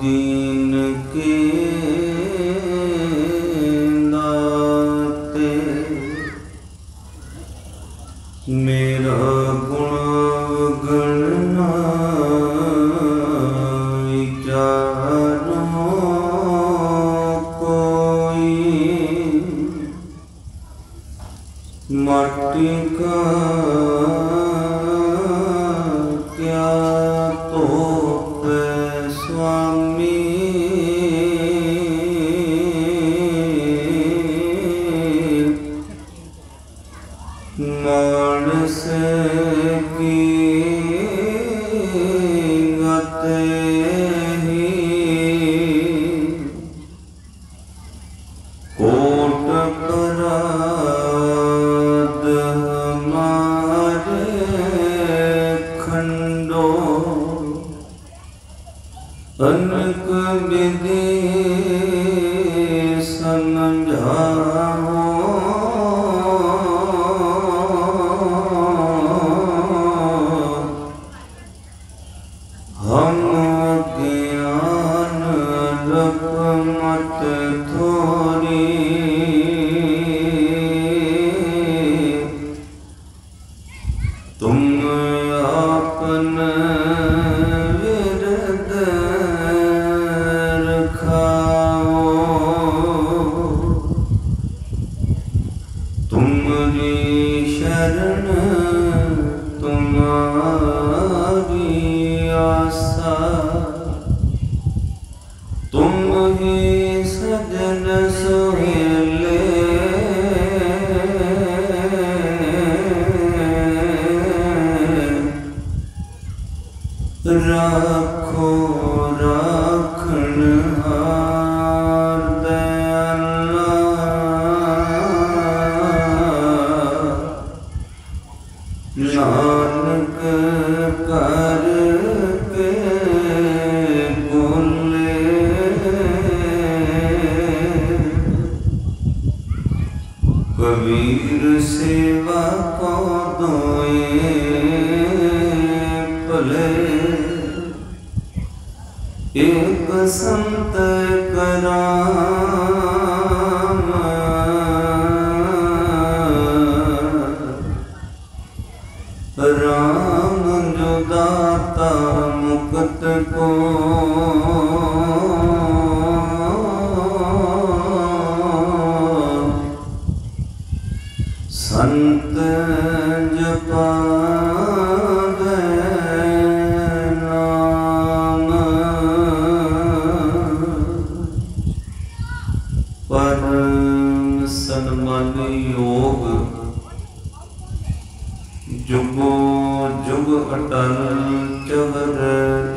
दीन के दाते मेरा गुण गणना विचारो कोई माटी का क्या तो स्वामी मानस की गते ही कोट कराद हमारे खंडो अनक विधि समझाओ हम ज्ञान रख मत थोड़ी तुम आपन विरद रखाओ तुम्हारी शरण तुम्हारी आशा तुम ही सजन सुहेले राखो राखनहार दयाला नानक कर के बोले कबीर सेवा को दोए भले एक संत कराम राम जो दाता मुक्त को संत जपा नाम परम सन्मानी योग जुगो जुग अटल चवर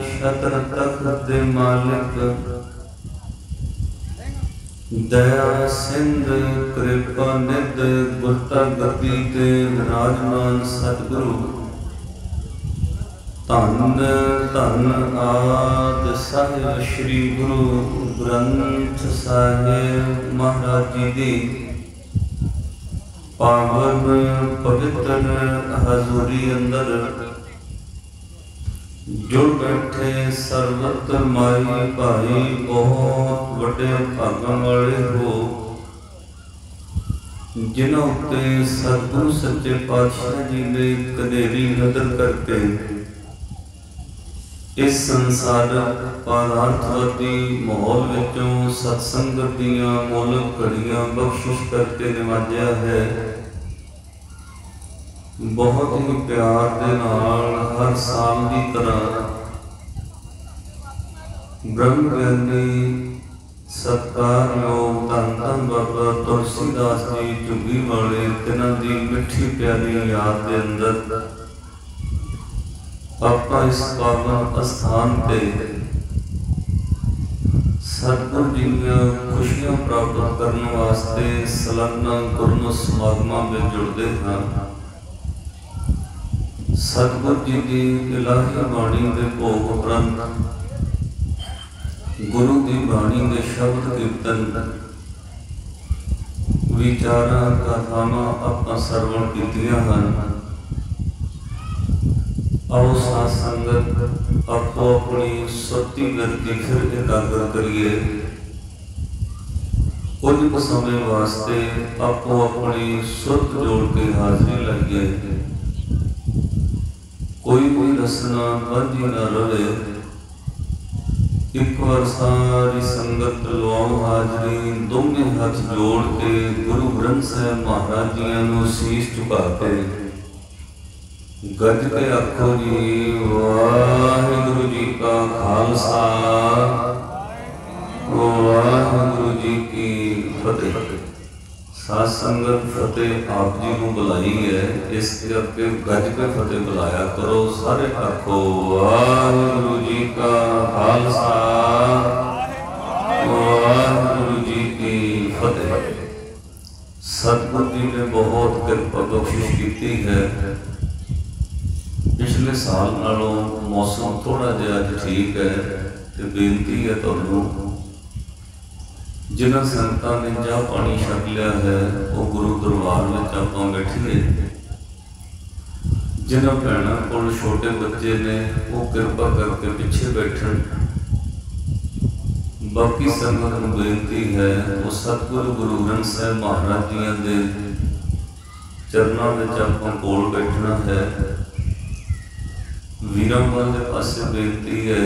शतर तख्त दे मालिक दया सिंध कृपा निध गुरता गति ते विराजमान सतगुरु धन धन आद साहिब श्री गुरु ग्रंथ साहिब महाराज जी दी पावन पवित्र हजूरी अंदर जुड़ बैठे सर्वत्र माई भाई बहुत बड़े भागन वाले हो जिन्हों उत्ते सतगुरु सच्चे पातशाह जी ने कनेरी नजर करके इस संसारक पदार्थवादी माहौल विचों सत्संगत दीयां मोलक घड़ियां बख्शिश करके निवाजा है। बहुत ही प्यार दे नाल हर साल की तरह ब्रह्म ज्ञानी सत्कारयोग धन धन बाबा तुलसीदास जी झुग्गी वाले तिन्हां दी मिठी प्यारी याद के अंदर आपां इस पावन स्थान पे सतगुरु जी दी खुशियां प्राप्त करने वास्ते सालाना गुरमत समागमां में जुड़ते हैं। सतगुरु जी की इलाही बाणी के भोग उपरंत गुरु की बाणी के शब्द कीर्तन विचारां कथावां आपां सरवण कीतियां हन। आओ साध संगत आपो अपनी सुरती गति फिर एकाग्र करिए। कुछ समय वास्ते आपो अपनी सुरत जोड़ के हाजरी लाइए। कोई रसना बंधी न रहे। एक बार सारी संगत लवाओ हाजरी। दोनों हाथ जोड़ के गुरु ग्रंथ साहिब महाराज जियां नूं शीश झुका के गज के आखो जी वाहिगुरु जी का खालसा वाहिगुरु जी की फतेह। साध संगत फतेह आप जी को बुलाई है, इस करके गज पे फतेह बुलाया करो। सारे आखो वाहिगुरु जी का खालसा वाहिगुरु जी की फतेह। सतगुरु जी ने बहुत कृपा बख्शिश की है। पिछले साल नालों मौसम थोड़ा जिहा ठीक है, तो बेनती है तुहानूं जिन्हां संगतां ने चाह पानी छक लिया है वो गुरु दरबार में आपां बैठीए। जिन्हां भैणां कोल छोटे बच्चे ने वो कृपा करके पिछे बैठन। बाकी संगत नूं बेनती है वो सतगुरु गुरु ग्रंथ साहिब महाराज जियां दे चरनां विच आपां कोल बैठना है। वीरां वाले पासे बेनती है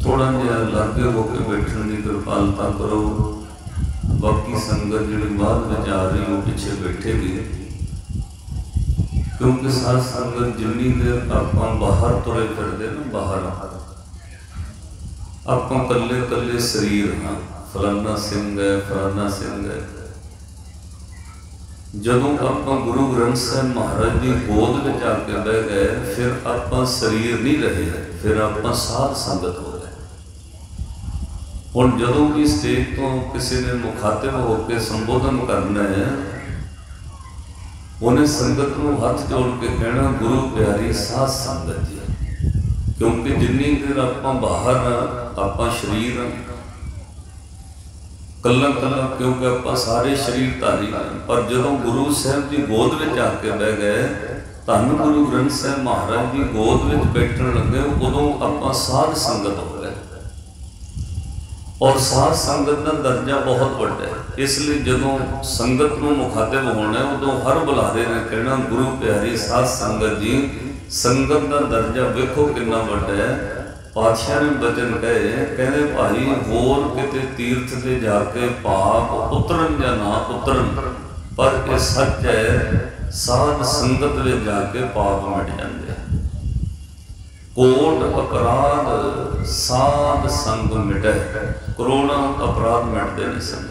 थोड़ा जिहा लागे होकर बैठने की कृपालता करो। बाकी संगत जी बाद में आ रही वो पिछे बैठेगी, क्योंकि साध संगत जिन्नी देर आपां बाहर तुरे फिरदे ना, बाहर आपां कल्ले कल्ले शरीर हाँ, फलाना सिंह है फलाना सिंह है। जदों आपां गुरु ग्रंथ साहिब महाराज की गोद में आके बह गए फिर आपां शरीर नहीं रहे, फिर आपां साध संगत हो गए। हुण जदों भी स्टेज तो किसी ने मुखातिब होकर संबोधन करना है, उन्हें संगत को हाथ जोड़ के कहना गुरु प्यारी साध संगत जी। क्योंकि जिन्नी देर आपां बाहर आपां शरीर कल्ला कल्ला, क्योंकि आपां सारे शरीर धारी हैं। पर जदों गुरु साहिब की गोद में आके बह गए, धन गुरु ग्रंथ साहिब महाराज की गोद में बैठन लगे, उदों आपां साध संगत हो गए। और साध संगत का दर्जा बहुत बड़ा है, इसलिए जदों संगत को मुखातिब होना उदों हर बुलारे ने कहना गुरु प्यारी साध संगत जी। संगत का दर्जा वेखो कितना बड़ा है। पातशाह ने बचन कहे, कहते भाई होर किते तीर्थ से जाके पाप उतरन या ना उतरन, पर यह सच है साध संगत में जाके पाप मिट जाते हैं। कोट अपराध साध संग मिटे, करोड़ों अपराध मिटते नहीं संग।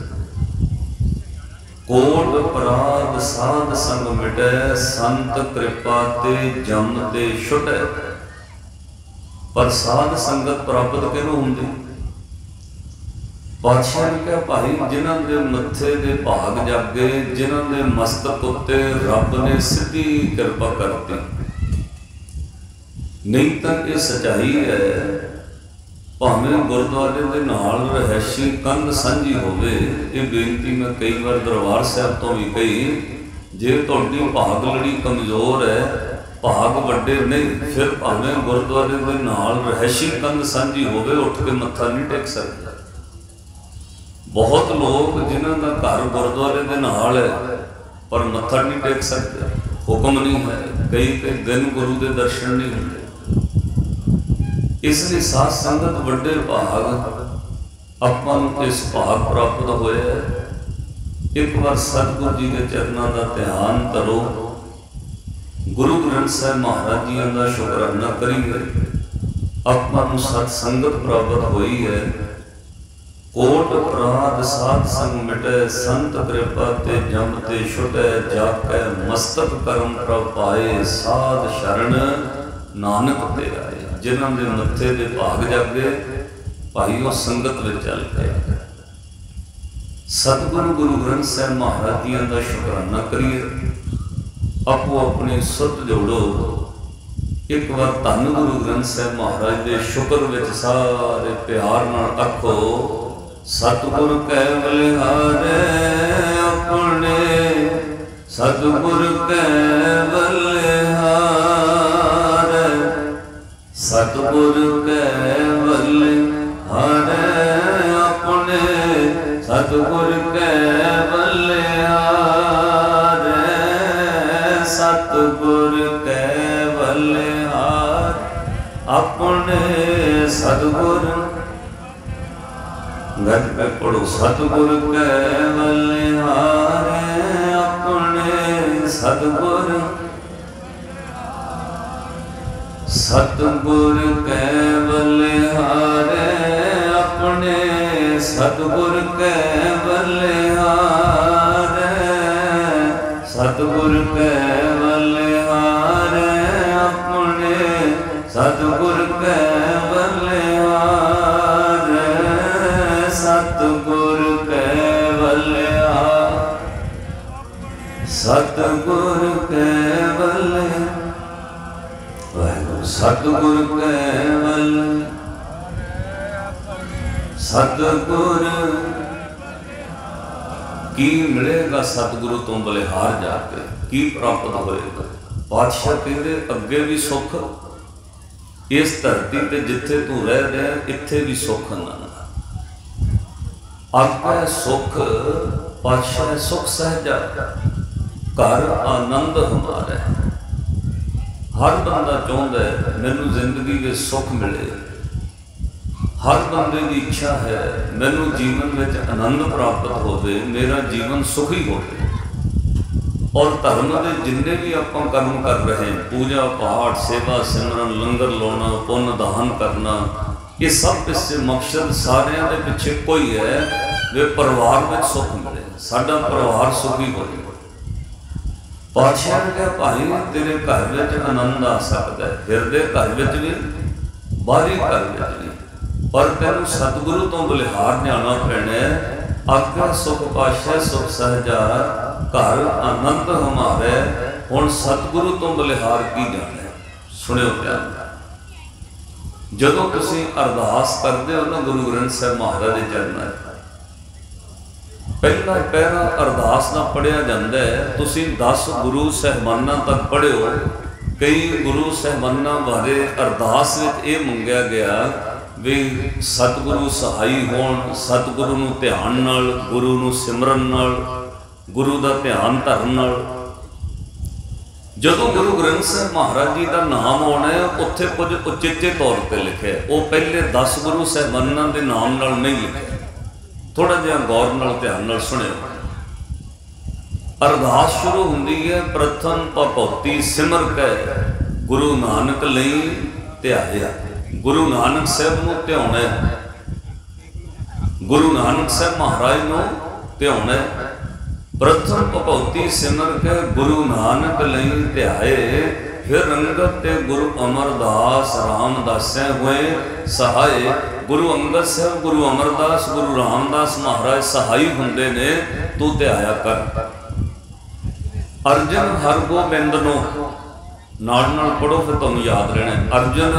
कोट अपराध साध संग मिटे, संत कृपा ते जम ते छुटे। पर साध संगत प्राप्त किनू होंदी? पातशाह ने कहा भाई जिन्हां दे मत्थे दे भाग जागे, जिन्हां दे मस्तक उत्ते रब ने सीधी कृपा करती। नहीं तो ये सच्चाई है, भावें गुरुद्वारे दे नाल रहैशी कंध सांझी होवे। ये बेनती मैं कई बार दरबार साहब तो भी कही, जे तुहाडी भाग लड़ी कमजोर है, भाग वड्डे नहीं, फिर भावें गुरुद्वारे के नाल रहैशी कंध सांझी होवे उठ के मत्था नहीं टेक सकता। बहुत लोग जिन्हां दा घर गुरुद्वारे के नाल है पर मत्था नहीं टेक सकते, हुक्म नहीं है, कई दिन गुरु के दर्शन नहीं होते। इसलिए साध संगत वड्डे भाग आपां नूं इस भाग प्राप्त होया। एक बार सतगुरु जी के चरणों का ध्यान करो, गुरु ग्रंथ साहिब महाराज जी का शुकराना करिए। आत्मा नूं सत संगत प्राप्त हुई है। कोट अपराध साध संग मिटे, संत कृपा ते जम ते छुटे। जाके मस्तक कर्म प्रभ पाए, साध शरण नानक ते आए। जिन्हां दे मत्थे दे भाग जागे भाई वो संगत में चल गए। सतगुरु गुरु ग्रंथ साहिब महाराज जी का शुकराना करिए। आपो अपनी सुत जोड़ो। एक बार धन गुरु ग्रंथ साहिब महाराज के शुक्र विच सारे प्यार नाल आखो, सतगुर कै बलिहारे अपने सतगुर कै बलिहार, सतगुर कै बलिहार अपने, सतगुर कै बलिहार, सतगुर कै बलिहार अपने, सतगुर गद पे पढ़ो, सतगुर कै बलिहार अपने, सतगुर, सतगुर कै बलिहार अपने, सतगुर कै बलिहार, सतगुर कै बलिहार अपने, सतगुर कै बलिहार, सतगुर कै बलिहार, सतगुर कै बलिहार, सतगुर कै बलिहार, सतगुर की मिलेगा सतगुरु तो बलिहार जाके, की प्राप्त होएगा। पातशाह कहते अगे भी सुख इस धरती ते जिथे तू रह रहा इत्थे भी सुख ना, आगे सुख पातशाह सुख सहजा घर आनंद हमारा। हर बंदा चाहता है मैनू जिंदगी में सुख मिले, हर बंदे की इच्छा है मैनू जीवन में आनंद प्राप्त होवे, मेरा जीवन सुखी होवे। और धर्म के जिन्ने भी आप कर्म कर रहे हैं, पूजा पाठ सेवा सिमरन लंगर लाना पुण्य दान करना, ये सब इससे मकसद सारे के पिछे कोई है वे परिवार में सुख मिले, साडा परिवार सुखी हो। पातशाह ने कहा भाई तेरे घर में आनंद आ सकता है, हिरदे घर में भी बाहरी घर में भी, पर तेन सतगुरु तो बलिहार जाना पैना। आगे सुख पातशाह सुख सहजा घर आनंद हमारे, हुण सतगुरु तो बलिहार की जाना। सुनियो प्यार, जदों तुसीं अरदास करते हो ना गुरु ग्रंथ साहिब महाराज के चरणों, पहला पैरा अरदास ना पढ़िया जाता है। तुसीं 10 गुरु साहिबाना तक पढ़ियो, कई गुरु साहिबाना बारे अरदास विच ये मंगया गया भी सतगुरु सहाई होण, सतगुरु नूं ध्यान नाल, गुरु नूं सिमरन नाल, गुरु का ध्यान धरन नाल। जदों गुरु ग्रंथ साहिब महाराज जी का नाम आना है उत्थे कुछ उचेचे तौर पर लिखे, वो पहले 10 गुरु साहिबाना के नाम नाल नहीं लिखे। थोड़ा जिहा गौर नाल ध्यान नाल सुनियो। अरदास शुरू हुंदी है प्रथम भगवती सिमर कै गुरु नानक लई ध्याया। गुरु नानक साहब नूं ध्याउणा, गुरु नानक साहब महाराज नूं ध्याउणा। प्रथम भगवती सिमर के गुरु नानक लई ध्याए, फिर अंगत ते गुरु अमरदास रामदास हुए सहाय। गुरु अंगद साहब गुरु अमरदास गुरु रामदास महाराज सहाई हुंदे ने, तू ध्याया कर। अर्जन हरगोबिंद नूं नाल नाल पढ़ो फिर तुहानूं याद रहना। अर्जन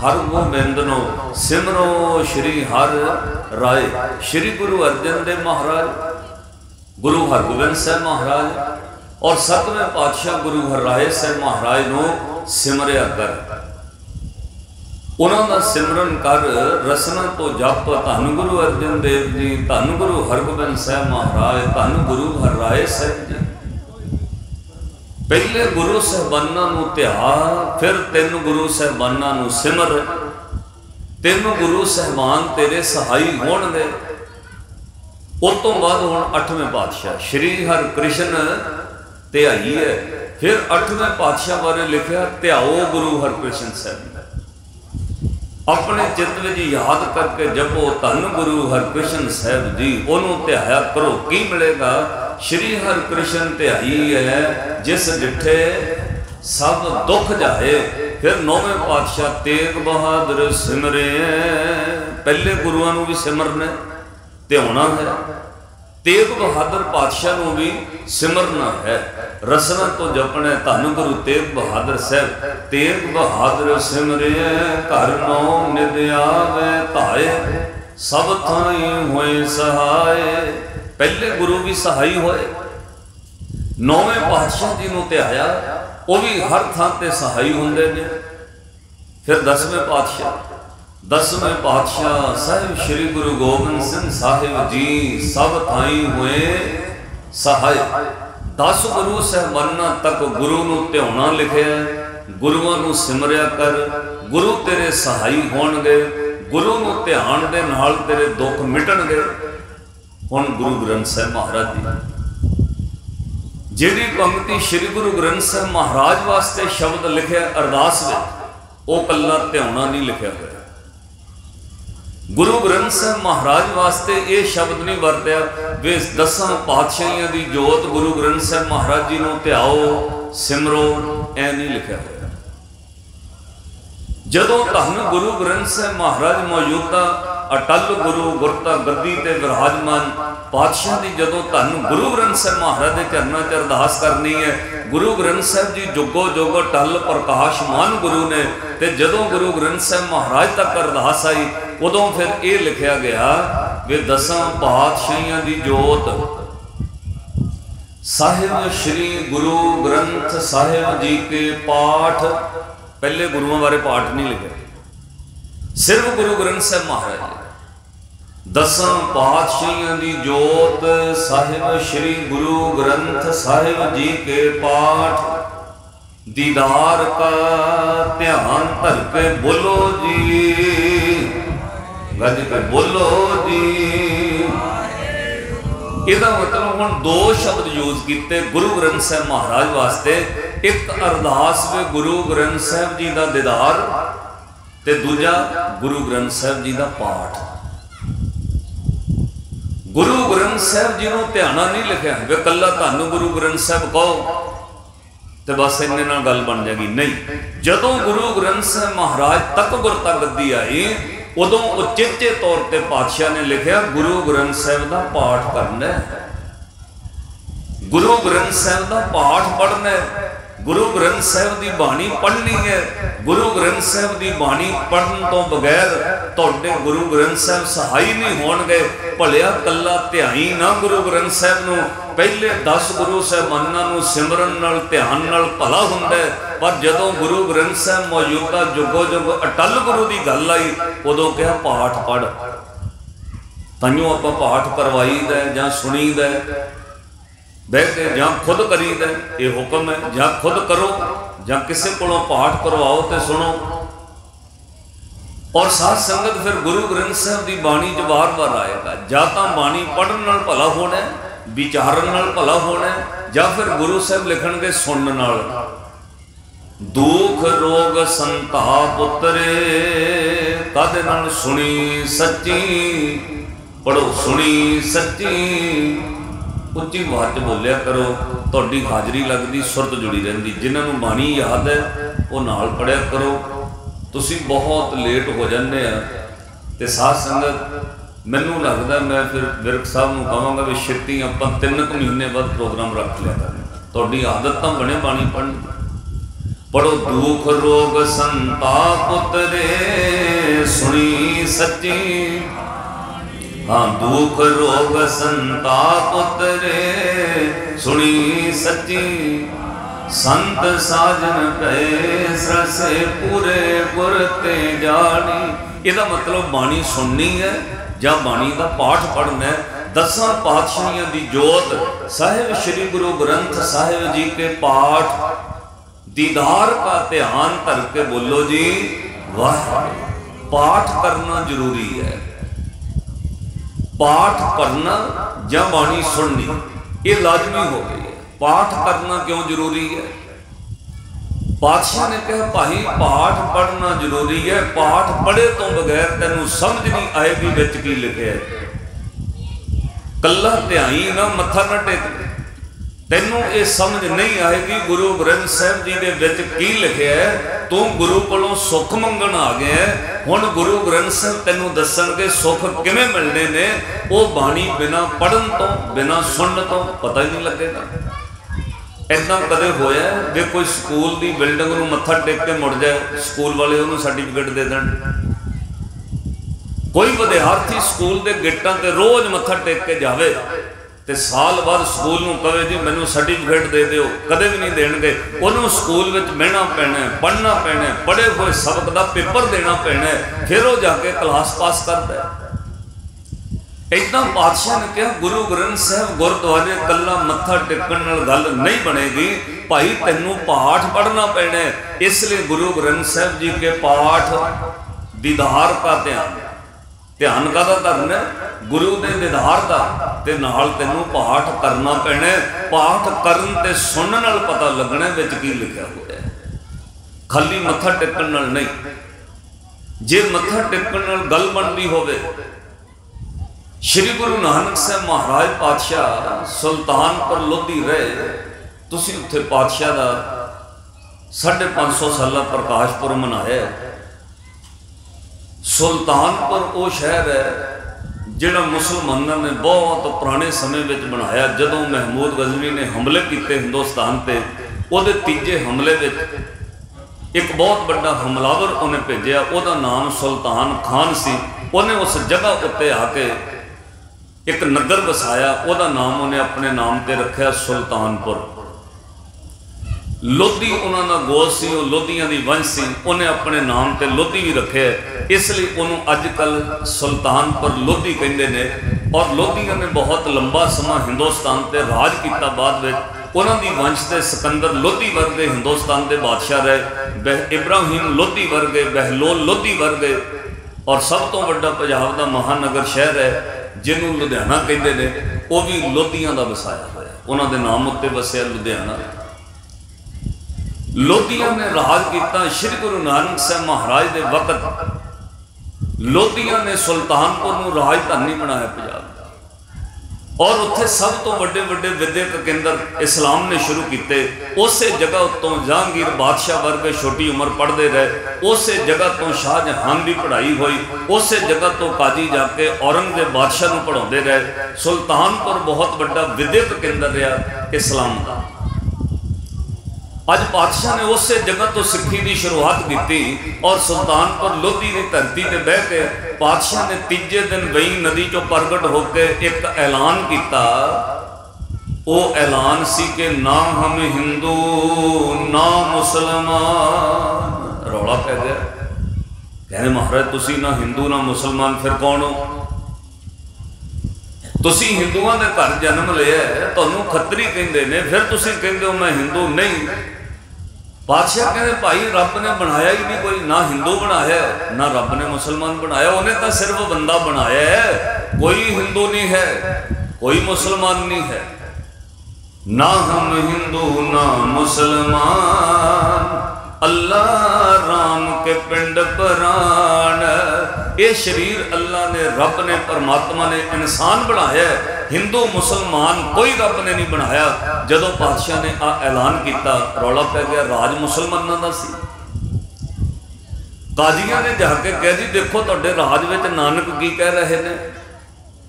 हरगोबिंद नूं सिमरो श्री हर राय। श्री गुरु अर्जन देव महाराज, गुरु हरगोबिंद साहब महाराज और 7वें पातशाह गुरु हरराय साहब महाराज नूं सिमरिया कर। उन्हां दा सिमरन कर, रसना तो जप धन गुरु अर्जन देव जी, धन गुरु हरगोबिंद साहब महाराज, धन गुरु हरराय साहब जी। पहले गुरु साहिबाना नूं ध्या, फिर 3 गुरु साहिबाना नूं सिमर। 3 गुरु साहिबान तेरे सहाई होणगे। उस तो बाद हुण 8वें पातशाह श्री हरकृष्ण ध्याई है। फिर 8वें पातशाह बारे लिखा ध्याओ गुरु हरकृष्ण साहब। अपने चित्त में याद करके जपो धन गुरु हरकृष्ण साहब जी, उन्होंने ध्याया करो। की मिलेगा? श्री हरकृष्ण ध्याई है जिस डिठे सब दुख जाए। फिर 9वें पातशाह तेग बहादुर सिमरे। पहले गुरुआं नूं भी सिमरना ध्याना है, तेग बहादुर पातशाह नूं भी सिमरना है। रसना तो जपना धन गुरु तेग बहादुर साहब। तेग बहादुर सिमरे घर नौ निद आवे धाए, सब थाई होए सहाय। पहले गुरु भी सहाई होए, नौवें पातशाह जी नूं ध्याया, वो भी हर थां ते सहाई हुंदे ने। फिर 10वें पातशाह साहिब श्री गुरु गोबिंद सिंह साहिब जी सब थाई हुए सहाय। 10 गुरु सहबाना तक गुरु नूं ध्याउणा लिखिया, गुरुआं नूं सिमरिया कर, गुरु तेरे सहाई होणगे, गुरु नूं ध्यान दे नाल तेरे दुख मिटणगे। हुण गुरु ग्रंथ साहिब महाराज जी जिहड़ी पंक्ति श्री गुरु ग्रंथ साहिब महाराज वास्ते शब्द लिखे अरदास में, वो कल्ला ध्याउणा नहीं लिखा होया। गुरु ग्रंथ साहिब महाराज वास्ते ये शब्द नहीं वरत्या वे 10 पातशाहियां दी जोत गुरु ग्रंथ साहिब महाराज जी नूं ध्याओ सिमरो, ऐ नहीं लिखा होया। जदों धन गुरु ग्रंथ साहिब महाराज मौजूदा अटल गुरु गुरता गद्दी ते विराजमान पातशाह की जदों धन गुरु ग्रंथ साहिब महाराज के चरणों च अरदास करनी है, गुरु ग्रंथ साहिब जी जुगो जुग अटल प्रकाशमान गुरु ने, ते जदों गुरु ग्रंथ साहिब महाराज तक अरदास आई, उदों फिर ये लिखा गया वे 10 पातशाहियां दी जोत साहिब श्री गुरु ग्रंथ साहिब जी के पाठ, पहले गुरुओं बारे पाठ नहीं लिखे, सिर्फ गुरु ग्रंथ साहिब महाराज 10 पातशाहियां दी जोत साहिब श्री गुरु ग्रंथ साहिब जी के पाठ, दीदार का ध्यान धर के बोलो जी, गज के बोलो जी। इसका मतलब हम 2 शब्द यूज किए गुरु ग्रंथ साहिब महाराज वास्ते, एक अरदास में गुरु ग्रंथ साहिब जी का दीदार ते दूजा गुरु ग्रंथ साहिब जी का पाठ। गुरु ग्रंथ साहिब जी को ध्याना नहीं लिखा वे कला धन गुरु ग्रंथ साहिब कहो तो बस इन्ने नाल गल बन जाएगी, नहीं। जदों गुरु ग्रंथ साहिब महाराज तक गुरता गद्दी आई, उदों उचेचे तौर पर पातशाह ने लिखा गुरु ग्रंथ साहिब का पाठ करना है, गुरु ग्रंथ साहिब का पाठ पढ़ना है, गुरु ग्रंथ साहिब की बाणी पढ़नी है। गुरु ग्रंथ साहिब की बाणी पढ़न तो बगैर तुहाडे गुरु ग्रंथ साहिब सहाई नहीं होणगे। भलिया कल्ला ध्याई ना गुरु ग्रंथ साहिब नूं, पहले 10 गुरु साहिबानां नूं सिमरन नाल ध्यान नाल भला हुंदा है, पर जदों गुरु ग्रंथ साहिब मौजूदा जुगो जुग अटल गुरु की गल आई, उदों कहा पाठ पढ़। ताइयों आपां पाठ करवाईदा जां सुनीदा बह के, जां खुद करीदा, ये हुक्म है, जां खुद करो जां किसी कोलों पाठ करवाओ तो सुनो। और साध संगत फिर गुरु ग्रंथ साहिब की बाणी च बार बार आएगा, जां तां बाणी पढ़न नाल भला होना, विचारन नाल भला होना, जां फिर गुरु साहिब लिखणगे सुनन नाल। दुख रोग संताप उतरे कद नाल सुनी सच्ची, पढ़ो सुनी सच्ची, उच्ची आवाज बोलिया करो, तुहाडी हाजरी लगती, सुरत जुड़ी रहिंदी। जिन्होंने बाणी याद है वो नाल पढ़िया करो। तुसी बहुत लेट हो जाते हैं तो साध संगत मैनू लगता मैं फिर विरक साहब को कहांगा भी छेती आपां 3 महीने बाद प्रोग्राम रख लिया करें, तुहाडी आदत तो बने बाणी पढ़न। पढ़ो दुख रोग संताप उतरे सुनी सच्ची, हाँ दुख रोग संताप उतरे सुनी सच्ची, संत साजन कहे सरसे पूरे गुरते जानी। इसका मतलब बाणी सुननी है या बाणी का पाठ पढ़ना है। 10 पातशाहियां दी जोत साहिब श्री गुरु ग्रंथ साहिब जी के पाठ, दीदार का ध्यान धर के बोलो जी वाह। पाठ करना जरूरी है, पाठ पढ़ना या बाणी सुननी ये लाजमी हो गई है। पाठ करना क्यों जरूरी है? पातशाह ने कहा भाई पाठ पढ़ना जरूरी है, पाठ पढ़े तो बगैर तेनू समझ नहीं आएगी विच की लिखे है। कल्ला ध्याई ना मत्था ना टेक, तेनू ये समझ नहीं आएगी गुरु ग्रंथ साहिब जी के विच की लिखे है। तू गुरु कोलों सुख मंगण आ गया है, हुण गुरु ग्रंथ साहिब तेनू दसणगे सुख किवें मिलने ने। वो बाणी बिना पढ़न तो बिना सुनन तो पता ही नहीं लगेगा। इदा कदे होया जे कोई स्कूल की बिल्डिंग नूं मत्था टेक के मुड़ जाए, स्कूल वाले उन्होंने सर्टिफिकेट दे देण। कोई विद्यार्थी स्कूल के गेटां ते रोज़ मत्था टेक के जावे ਤੇ ਸਾਲ ਬਾਅਦ ਸਕੂਲ ਨੂੰ ਕਹੇ ਜੀ ਮੈਨੂੰ ਸਰਟੀਫਿਕੇਟ ਦੇ ਦਿਓ, ਕਦੇ ਵੀ ਨਹੀਂ ਦੇਣਗੇ। ਉਹਨੂੰ ਸਕੂਲ ਵਿੱਚ ਬਹਿਣਾ ਪੈਣਾ, ਪੜ੍ਹਨਾ ਪੈਣਾ, ਪੜ੍ਹੇ ਹੋਏ ਸਬਕ ਦਾ ਪੇਪਰ ਦੇਣਾ ਪੈਣਾ, ਫਿਰ ਉਹ ਜਾ ਕੇ ਕਲਾਸ ਪਾਸ ਕਰਦਾ। ਇੱਦਾਂ ਪਾਤਸ਼ਾਹ ਨੇ ਕਿਹਾ ਗੁਰੂ ਗ੍ਰੰਥ ਸਾਹਿਬ ਗੁਰਦੁਆਰੇ ਕੱਲਾ ਮੱਥਾ ਟੇਕਣ ਨਾਲ ਗੱਲ ਨਹੀਂ ਬਣੇਗੀ ਭਾਈ, ਤੈਨੂੰ ਪਾਠ ਪੜ੍ਹਨਾ ਪੈਣਾ। ਇਸ ਲਈ ਗੁਰੂ ਗ੍ਰੰਥ ਸਾਹਿਬ ਜੀ ਕੇ ਪਾਠ ਦੀਦਾਰ ਦਾ ਧਿਆਨ ਕਾਹਦਾ ਧਰਨਾ? ਗੁਰੂ ਦੇ ਦੀਦਾਰ ਦਾ, ਤੇ ਨਾਲ ਤੈਨੂੰ ਪਾਠ ਕਰਨਾ ਪੈਣਾ। ਪਾਠ ਕਰਨ ਤੇ ਸੁਣਨ ਨਾਲ ਪਤਾ ਲੱਗਣਾ ਵਿੱਚ ਕੀ ਲਿਖਿਆ ਹੋਇਆ, ਖਾਲੀ ਮੱਥਾ ਟੇਕਣ ਨਾਲ ਨਹੀਂ। ਜੇ ਮੱਥਾ ਟੇਕਣ ਨਾਲ ਗੱਲ ਬਣਦੀ ਹੋਵੇ, ਸ਼੍ਰੀ ਗੁਰੂ ਨਾਨਕ ਸਾਹਿਬ ਮਹਾਰਾਜ ਪਾਤਸ਼ਾਹ ਸੁਲਤਾਨਪੁਰ ਲੋਧੀ ਰਹੇ। ਤੁਸੀਂ ਉੱਥੇ ਪਾਤਸ਼ਾਹ ਦਾ 550 ਸਾਲਾ ਪ੍ਰਕਾਸ਼ ਪੁਰਬ ਮਨਾਇਆ। ਸੁਲਤਾਨਪੁਰ ਉਹ ਸ਼ਹਿਰ ਹੈ ਜਿਹੜਾ ਮੁਸਲਮਾਨਾਂ ਨੇ ਬਹੁਤ ਪੁਰਾਣੇ ਸਮੇਂ ਵਿੱਚ ਬਣਾਇਆ। ਜਦੋਂ ਮਹਿਮੂਦ ਗਜ਼ਨੀ ਨੇ ਹਮਲੇ ਕੀਤੇ ਹਿੰਦੁਸਤਾਨ ਤੇ, ਉਹਦੇ ਤੀਜੇ ਹਮਲੇ ਵਿੱਚ ਇੱਕ ਬਹੁਤ ਵੱਡਾ ਹਮਲਾਵਰ ਉਹਨੇ ਭੇਜਿਆ, ਉਹਦਾ ਨਾਮ ਸੁਲਤਾਨ ਖਾਨ ਸੀ। ਉਹਨੇ ਉਸ ਜਗ੍ਹਾ ਉੱਤੇ ਆ ਕੇ ਇੱਕ ਨਗਰ ਵਸਾਇਆ, ਉਹਦਾ ਨਾਮ ਉਹਨੇ ਆਪਣੇ ਨਾਮ ਤੇ ਰੱਖਿਆ ਸੁਲਤਾਨਪੁਰ। ਲੋਧੀ ਉਹਨਾਂ ਦਾ ਗੋਤ ਸੀ, ਉਹ ਲੋਧੀਆਂ ਦੀ ਵੰਸ਼ ਸੀ, ਉਹਨੇ ਆਪਣੇ ਨਾਮ ਤੇ ਲੋਧੀ ਵੀ ਰੱਖਿਆ। ਇਸ ਲਈ ਉਹਨੂੰ ਅੱਜ ਕੱਲ੍ਹ ਸੁਲਤਾਨਪੁਰ ਲੋਧੀ ਕਹਿੰਦੇ ਨੇ। ਔਰ ਲੋਧੀਆਂ ਨੇ ਬਹੁਤ ਲੰਬਾ ਸਮਾਂ ਹਿੰਦੁਸਤਾਨ ਤੇ ਰਾਜ ਕੀਤਾ। ਬਾਅਦ ਵਿੱਚ ਉਹਨਾਂ ਦੀ ਵੰਸ਼ ਦੇ ਸਿਕੰਦਰ ਲੋਧੀ ਵਰਗੇ ਹਿੰਦੁਸਤਾਨ ਦੇ ਬਾਦਸ਼ਾਹ ਰਹੇ, ਇਬਰਾਹਿਮ ਲੋਧੀ ਵਰਗੇ, ਬਹਿਲੋਲ ਲੋਧੀ ਵਰਗੇ। ਔਰ ਸਭ ਤੋਂ ਵੱਡਾ ਪੰਜਾਬ ਦਾ ਮਹਾਨਗਰ ਸ਼ਹਿਰ ਹੈ ਜਿਹਨੂੰ ਲੁਧਿਆਣਾ ਕਹਿੰਦੇ ਨੇ, ਉਹ ਵੀ ਲੋਧੀਆਂ ਦਾ ਵਸਾਇਆ ਹੋਇਆ, ਉਹਨਾਂ ਦੇ ਨਾਮ ਉੱਤੇ ਵਸਿਆ ਲੁਧਿਆਣਾ। ਲੋਧੀਆਂ ਨੇ ਰਾਜ ਕੀਤਾ। ਸ਼੍ਰੀ ਗੁਰੂ ਨਾਨਕ ਸਾਹਿਬ ਮਹਾਰਾਜ ਦੇ ਵਕਤ ਲੋਧੀਆਂ ਨੇ ਸੁਲਤਾਨਪੁਰ ਨੂੰ ਰਾਜਧਾਨੀ ਬਣਾਇਆ ਪੰਜਾਬ ਦਾ। ਔਰ ਉੱਥੇ ਸਭ ਤੋਂ ਵੱਡੇ ਵੱਡੇ ਵਿਦਿਅਕ ਕੇਂਦਰ ਇਸਲਾਮ ਨੇ ਸ਼ੁਰੂ ਕੀਤੇ। ਉਸੇ ਜਗ੍ਹਾ ਉੱਤੋਂ ਜਹਾਂਗੀਰ ਬਾਦਸ਼ਾਹ ਵਰਗੇ ਛੋਟੀ ਉਮਰ ਪੜ੍ਹਦੇ ਰਹੇ। ਉਸੇ ਜਗ੍ਹਾ ਤੋਂ ਸ਼ਾਹਜਹਾਨ ਦੀ ਪੜ੍ਹਾਈ ਹੋਈ। ਉਸੇ ਜਗ੍ਹਾ ਤੋਂ ਕਾਜੀ ਜਾ ਕੇ ਔਰੰਗਜ਼ੇਬ ਬਾਦਸ਼ਾਹ ਨੂੰ ਪੜ੍ਹਾਉਂਦੇ ਰਹੇ। ਸੁਲਤਾਨਪੁਰ ਬਹੁਤ ਵੱਡਾ ਵਿਦਿਅਕ ਕੇਂਦਰ ਰਿਹਾ ਇਸਲਾਮ ਦਾ। ਅੱਜ ਪਾਤਸ਼ਾਹ ਨੇ ਉਸੇ ਜਗ੍ਹਾ ਤੋਂ ਸਿੱਖੀ ਦੀ ਸ਼ੁਰੂਆਤ ਕੀਤੀ। ਔਰ ਸੁਲਤਾਨਪੁਰ ਲੋਧੀ ਦੀ ਧਰਤੀ ਤੇ ਬਹਿ ਕੇ ਪਾਤਸ਼ਾਹ ਨੇ ਤੀਜੇ ਦਿਨ ਵੇਈ ਨਦੀ ਚੋਂ ਪ੍ਰਗਟ ਹੋ ਕੇ ਇੱਕ ਐਲਾਨ ਕੀਤਾ। ਉਹ ਐਲਾਨ ਸੀ ਕਿ ਨਾ ਹਮ ਹਿੰਦੂ ਨਾ ਮੁਸਲਮਾਨ। ਰੌਲਾ ਪੈ ਗਿਆ, ਕਹਿੰਦੇ ਮਹਾਰਾਜ ਤੁਸੀਂ ਨਾ ਹਿੰਦੂ ਨਾ ਮੁਸਲਮਾਨ, ਫਿਰ ਕੌਣ ਹੋ? ਤੁਸੀਂ ਹਿੰਦੂਆਂ ਦੇ ਘਰ ਜਨਮ ਲਿਆ, ਤੁਹਾਨੂੰ ਖੱਤਰੀ ਕਹਿੰਦੇ ਨੇ, ਫਿਰ ਤੁਸੀਂ ਕਹਿੰਦੇ ਹੋ ਮੈਂ ਹਿੰਦੂ ਨਹੀਂ। ਪਾਤਸ਼ਾਹ ਕਹਿੰਦੇ ਭਾਈ ਰੱਬ ਨੇ ਬਣਾਇਆ ਹੀ ਨਹੀਂ ਕੋਈ, ਨਾ ਹਿੰਦੂ ਬਣਾਇਆ ਨਾ ਰੱਬ ਨੇ ਮੁਸਲਮਾਨ ਬਣਾਇਆ। ਉਹਨੇ ਤਾਂ ਸਿਰਫ ਬੰਦਾ ਬਣਾਇਆ ਹੈ, ਕੋਈ ਹਿੰਦੂ ਨਹੀਂ ਹੈ, ਕੋਈ ਮੁਸਲਮਾਨ ਨਹੀਂ ਹੈ। ਨਾ ਹਮ ਹਿੰਦੂ ਨਾ ਮੁਸਲਮਾਨ, ਅੱਲਾਹ ਰਾਮ ਕੇ ਪਿੰਡ ਪ੍ਰਾਣ। ਇਹ ਸਰੀਰ ਅੱਲਾਹ ਨੇ, ਰੱਬ ਨੇ, ਪਰਮਾਤਮਾ ਨੇ ਇਨਸਾਨ ਬਣਾਇਆ। ਹਿੰਦੂ ਮੁਸਲਮਾਨ ਕੋਈ ਰੱਬ ਨੇ ਨਹੀਂ ਬਣਾਇਆ। ਜਦੋਂ ਪਾਤਸ਼ਾਹ ਨੇ ਆ ਐਲਾਨ ਕੀਤਾ, ਰੌਲਾ ਪੈ ਗਿਆ, ਰਾਜ ਮੁਸਲਮਾਨਾਂ ਦਾ ਸੀ। ਕਾਜ਼ੀਆਂ ਨੇ ਜਾ ਕੇ ਕਿਹਾ ਜੀ ਦੇਖੋ ਤੁਹਾਡੇ ਰਾਜ ਵਿੱਚ ਨਾਨਕ ਕੀ ਕਹਿ ਰਹੇ ਨੇ,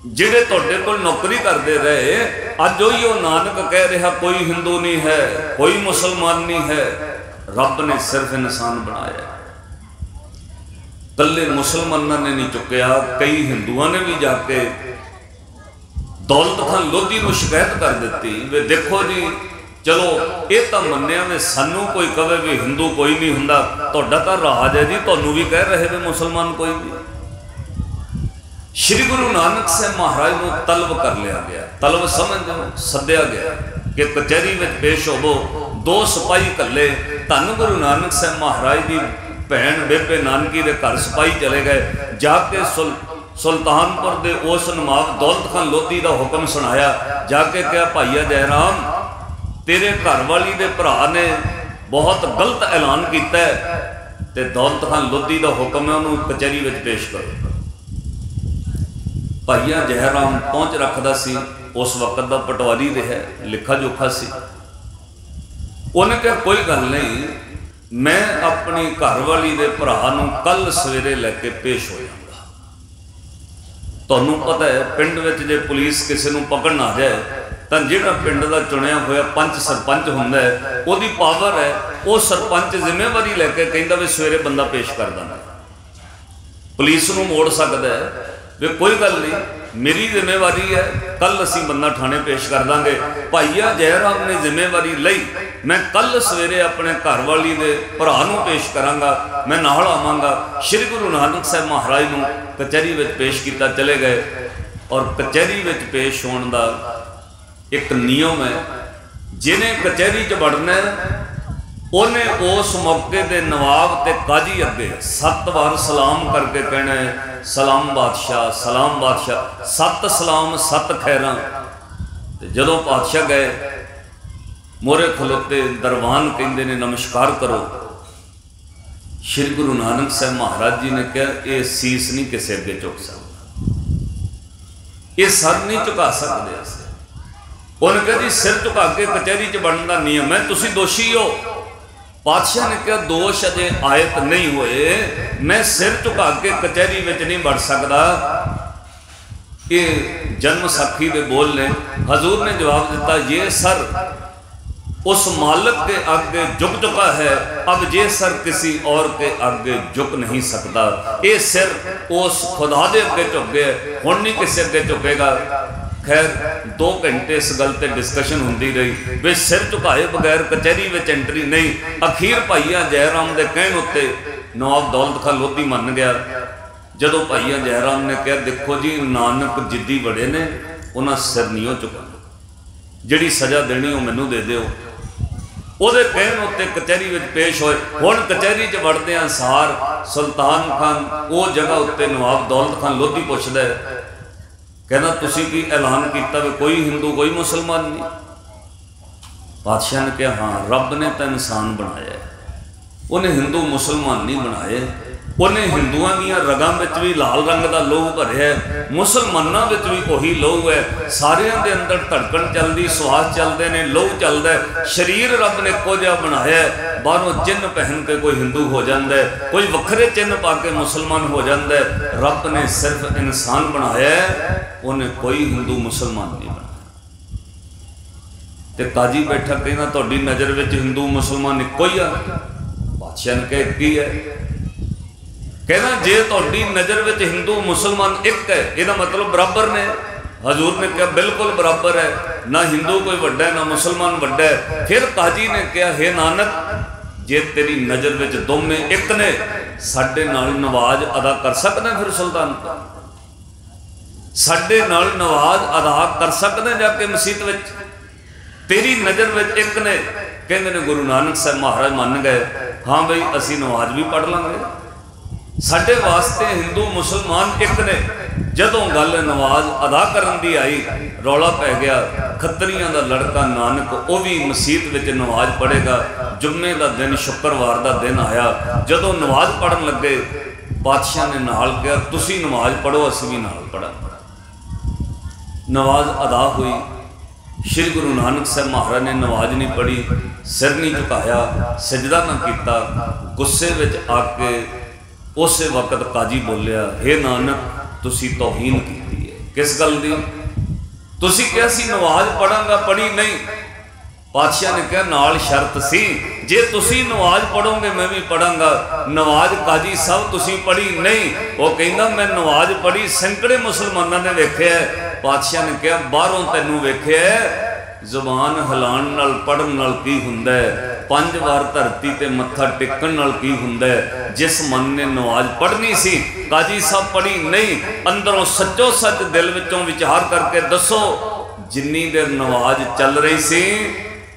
ਜਿਹੜੇ ਤੁਹਾਡੇ ਕੋਲ ਨੌਕਰੀ ਕਰਦੇ ਰਹੇ, ਅੱਜ ਉਹੀ ਉਹ ਨਾਨਕ ਕਹਿ ਰਿਹਾ ਕੋਈ ਹਿੰਦੂ ਨਹੀਂ ਹੈ, ਕੋਈ ਮੁਸਲਮਾਨ ਨਹੀਂ ਹੈ, ਰੱਬ ਨੇ ਸਿਰਫ ਇਨਸਾਨ ਬਣਾਇਆ। ਕੱਲੇ ਮੁਸਲਮਾਨਾਂ ਨੇ ਨਹੀਂ ਚੁੱਕਿਆ, ਕਈ ਹਿੰਦੂਆਂ ਨੇ ਵੀ ਜਾ ਕੇ ਦੌਲਤ ਖਾਨ ਲੋਧੀ ਨੂੰ ਸ਼ਿਕਾਇਤ ਕਰ ਦਿੱਤੀ ਵੀ ਦੇਖੋ ਜੀ ਚਲੋ ਇਹ ਤਾਂ ਮੰਨਿਆ ਵੀ ਸਾਨੂੰ ਕੋਈ ਕਹੇ ਵੀ ਹਿੰਦੂ ਕੋਈ ਨਹੀਂ ਹੁੰਦਾ, ਤੁਹਾਡਾ ਤਾਂ ਰਾਜ ਹੈ ਜੀ, ਤੁਹਾਨੂੰ ਵੀ ਕਹਿ ਰਹੇ ਵੀ ਮੁਸਲਮਾਨ ਕੋਈ ਵੀ। ਸ਼੍ਰੀ ਗੁਰੂ ਨਾਨਕ ਸਾਹਿਬ ਮਹਾਰਾਜ ਨੂੰ ਤਲਬ ਕਰ ਲਿਆ ਗਿਆ। ਤਲਬ ਸਮਝੋ, ਸੱਦਿਆ ਗਿਆ ਕਿ ਕਚਹਿਰੀ ਵਿੱਚ ਪੇਸ਼ ਹੋਵੋ। 2 ਸਿਪਾਹੀ ਇਕੱਲੇ ਧੰਨ ਗੁਰੂ ਨਾਨਕ ਸਾਹਿਬ ਮਹਾਰਾਜ ਦੀ ਭੈਣ ਬੇਬੇ ਨਾਨਕੀ ਦੇ ਘਰ ਸਿਪਾਹੀ ਚਲੇ ਗਏ। ਜਾ ਕੇ ਸੁਲਤਾਨਪੁਰ ਦੇ ਉਸ ਨਵਾਬ ਦੌਲਤ ਖਾਨ ਲੋਧੀ ਦਾ ਹੁਕਮ ਸੁਣਾਇਆ। ਜਾ ਕੇ ਕਿਹਾ ਭਾਈਆ ਜੈ ਰਾਮ, ਤੇਰੇ ਘਰ ਵਾਲੀ ਦੇ ਭਰਾ ਨੇ ਬਹੁਤ ਗਲਤ ਐਲਾਨ ਕੀਤਾ ਹੈ ਤੇ ਦੌਲਤ ਖਾਨ ਲੋਧੀ ਦਾ ਹੁਕਮ ਹੈ ਉਹਨੂੰ ਕਚਹਿਰੀ ਵਿੱਚ ਪੇਸ਼ ਕਰੋ। ਭਾਈਆ ਜੈ ਰਾਮ ਪਹੁੰਚ ਰੱਖਦਾ ਸੀ, ਉਸ ਵਕਤ ਦਾ ਪਟਵਾਰੀ ਰਿਹਾ, ਲਿਖਾ ਜੋਖਾ ਸੀ। ਉਹਨੇ ਕਿਹਾ ਕੋਈ ਗੱਲ ਨਹੀਂ, ਮੈਂ ਆਪਣੀ ਘਰਵਾਲੀ ਦੇ ਭਰਾ ਨੂੰ ਕੱਲ ਸਵੇਰੇ ਲੈ ਕੇ ਪੇਸ਼ ਹੋ ਜਾਵਾਂਗਾ। ਤੁਹਾਨੂੰ ਪਤਾ ਹੈ ਪਿੰਡ ਵਿੱਚ ਜੇ ਪੁਲਿਸ ਕਿਸੇ ਨੂੰ ਪਕੜਨ ਆ ਜਾਏ ਤਾਂ ਜਿਹੜਾ ਪਿੰਡ ਦਾ ਚੁਣਿਆ ਹੋਇਆ ਪੰਚ ਸਰਪੰਚ ਹੁੰਦਾ ਹੈ, ਉਹਦੀ ਪਾਵਰ ਹੈ, ਉਹ ਸਰਪੰਚ ਜ਼ਿੰਮੇਵਾਰੀ ਲੈ ਕੇ ਕਹਿੰਦਾ ਵੀ ਸਵੇਰੇ ਬੰਦਾ ਪੇਸ਼ ਕਰ ਦਾਂਗਾ। ਪੁਲਿਸ ਨੂੰ ਮੋੜ ਸਕਦਾ ਹੈ ਵੀ ਕੋਈ ਗੱਲ ਨਹੀਂ, मेरी जिम्मेवारी है, कल असी बंदा थाने पेश कर देंगे। भाईया जयराम ने जिम्मेवारी लई, मैं कल सवेरे अपने घर वाली दे भरा नूं पेश करांगा, मैं नाल आवांगा। श्री गुरु नानक साहब महाराज नूं कचहरी विच पेश किया, चले गए। और कचहरी विच पेश होने का एक नियम है, जिन्हें कचहरी च वड़ना उन्हें उस मौके के नवाब ते काजी अगे 7 बार सलाम करके कहना है, सलाम बादशाह, सलाम बादशाह, 7 सलाम 7 खैर। जदों बादशाह गए, मोरे खलोते दरबान कहते ने नमस्कार करो। श्री गुरु नानक साहब महाराज जी ने कहा, यह सीस नहीं किसी अगे झुक सकता, ये सर नहीं झुका सकते। उन्हें कहा जी सिर झुका के कचहरी च बनने का नियम है, तुसी दोषी हो। बादशाह ने कहा दोष अजे आयत नहीं हुए, मैं सिर झुका के कचहरी में नहीं बढ़ सकता। ये जन्म साखी के बोल ने। हजूर ने जवाब दिता, ये सर उस मालिक के आगे झुक चुका है, अब ये सर किसी और के आगे झुक नहीं सकता। ये सिर उस खुदा के अगे झुक गया, हुण नहीं किसी अगे झुकेगा। खैर 2 घंटे इस गल पर डिस्कशन होती रही, वे सिर झुकाए बगैर कचहरी में एंट्री नहीं। अखीर भाईया जयराम के कहने उत्ते नवाब दौलत खां लोधी मन गया। जदों भाईया जयराम ने कहा, देखो जी नानक जिद्दी बड़े ने, उन्हें सिर नहीं झुका, जिहड़ी सज़ा देनी वो मैनू दे दिओ। ਉਹਦੇ कहने उत्ते कचहरी में पेश होए। हुण कचहरी च वड़दे सार सुल्तान खान वो जगह उत्ते नवाब दौलत खान लोधी पुछदा है, कहना तुसी की ऐलान किया भी कोई हिंदू कोई मुसलमान नहीं। बादशाह ने कहा हाँ, रब ने तो इंसान बनाया, उन्हें हिंदू मुसलमान नहीं बनाए। उन्हें हिंदुओं दियां रगां विच भी लाल रंग का लोह भरिया, मुसलमानों विच भी वही लोह है। सारियां दे अंदर धड़कन चलती, श्वास चलते हैं, लोह चलता है। शरीर रब ने इक्को जिहा बनाया, बाहरों चिन्ह पहन के कोई हिंदू हो जाता है, कोई वक्रे चिन्ह पा के मुसलमान हो जाता है। रब ने सिर्फ इंसान बनाया, उन्हें कोई हिंदू मुसलमान नहीं बनाया। तो काजी बैठा कहना तुहाडी नज़र में हिंदू मुसलमान इक्को ही आ। बादशाह ने कहा की है, कहना जे तुहाडी नज़र में हिंदू मुसलमान एक है, यह मतलब बराबर ने। हजूर ने कहा बिल्कुल बराबर है, ना हिंदू कोई वड्डा है ना मुसलमान वड्डा है। फिर काजी ने कहा हे नानक, जे तेरी नज़र में दोवें एक ने, साडे नाल नवाज अदा कर सकते फिर सुल्तान का, साडे नाल नवाज अदा कर सकते जाके मसीत में, तेरी नज़र में एक ने। कहते ने गुरु नानक साहब महाराज मान गए, हाँ बई असी नवाज भी पढ़ लांगे, साडे वास्ते हिंदू मुसलमान एक ने। जदों गल नवाज अदा करन दी आई, रौला पै गया। खत्रियां दा लड़का नानक वो भी मसीत विच नवाज पढ़ेगा। जुम्मे का दिन शुक्रवार का दिन आया, जदों नवाज पढ़न लगे बादशाह ने नाल कहा तुसी नमाज पढ़ो, असी भी नाल पढ़ा। नवाज अदा हुई। श्री गुरु नानक साहब महाराज ने नवाज नहीं पढ़ी, सिर नहीं झुकाया, सजदा ना किया। गुस्से विच आके उस वक्त काजी बोलिया, हे नानक तुसी तौहीन की है, किस गल दी? तुसी क्या सी नवाज पढ़ांगा, पढ़ी नहीं। बादशाह ने कहा नाल शर्त सी, जे तुसी नवाज पढ़ोगे मैं भी पढ़ांगा। नवाज काजी साहब तुसी पढ़ी नहीं। वो कहंदा मैं नवाज पढ़ी, सैकड़े मुसलमानों ने वेख्या। बादशाह ने कहा बाहरों तैनू वेख्या, जुबान हिलाण नाल पढ़न नाल की हुंदा है, 5 बार धरती ते मत्था टेकन नाल की हुंदा है। जिस मन ने नवाज पढ़नी सी काजी साहब पढ़ी नहीं। अंदरों सच्चो सच दिल विचों विचार करके दसो, जिन्नी देर नवाज चल रही सी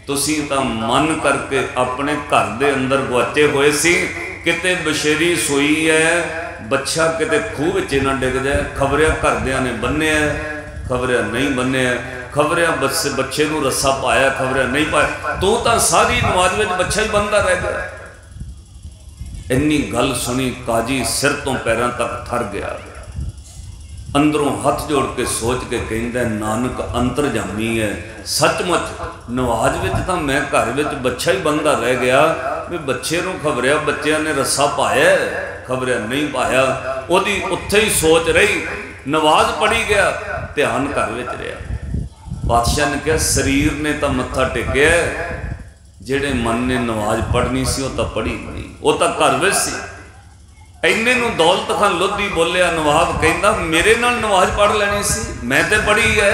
तुसी तां मन करके अपने घर दे अंदर गुआचे हुए सी। किते बशेरी सोई है, बच्चा किते खूह विच ना डिग जाए, खबरिया घरदियां ने बन्निया, खबरिया नहीं बन्निया, खबरिया बच्चे नूं रस्सा पाया, खबरिया नहीं पाया, तू तां सारी नमाज में बच्चा ही बनता रह गया। इन्नी गल सुनी काजी सिर तो पैरों तक थर गया। अंदरों हाथ जोड़ के सोच के कहंदा नानक अंतरजामी है, सचमुच नवाज विच तां मैं घर विच बच्चा ही बनता रह गया। भी बच्चे नूं खबरिया बच्चों ने रस्सा पाया, खबरिया नहीं पाया, ओदी उत्थे ही सोच रही। नवाज पढ़ी गया, ध्यान घर विच रहा। बादशाह ने कहा शरीर ने तो मत्था टेकिया, जेड़े मन ने नवाज पढ़नी सी वो तो पढ़ी नहीं, वो तो घर विच सी। इन्ने नूं दौलत खां लोधी बोलिया। नवाब कहंदा मेरे नाल नमाज पढ़ लैनी सी, मैं ते पढ़ी है।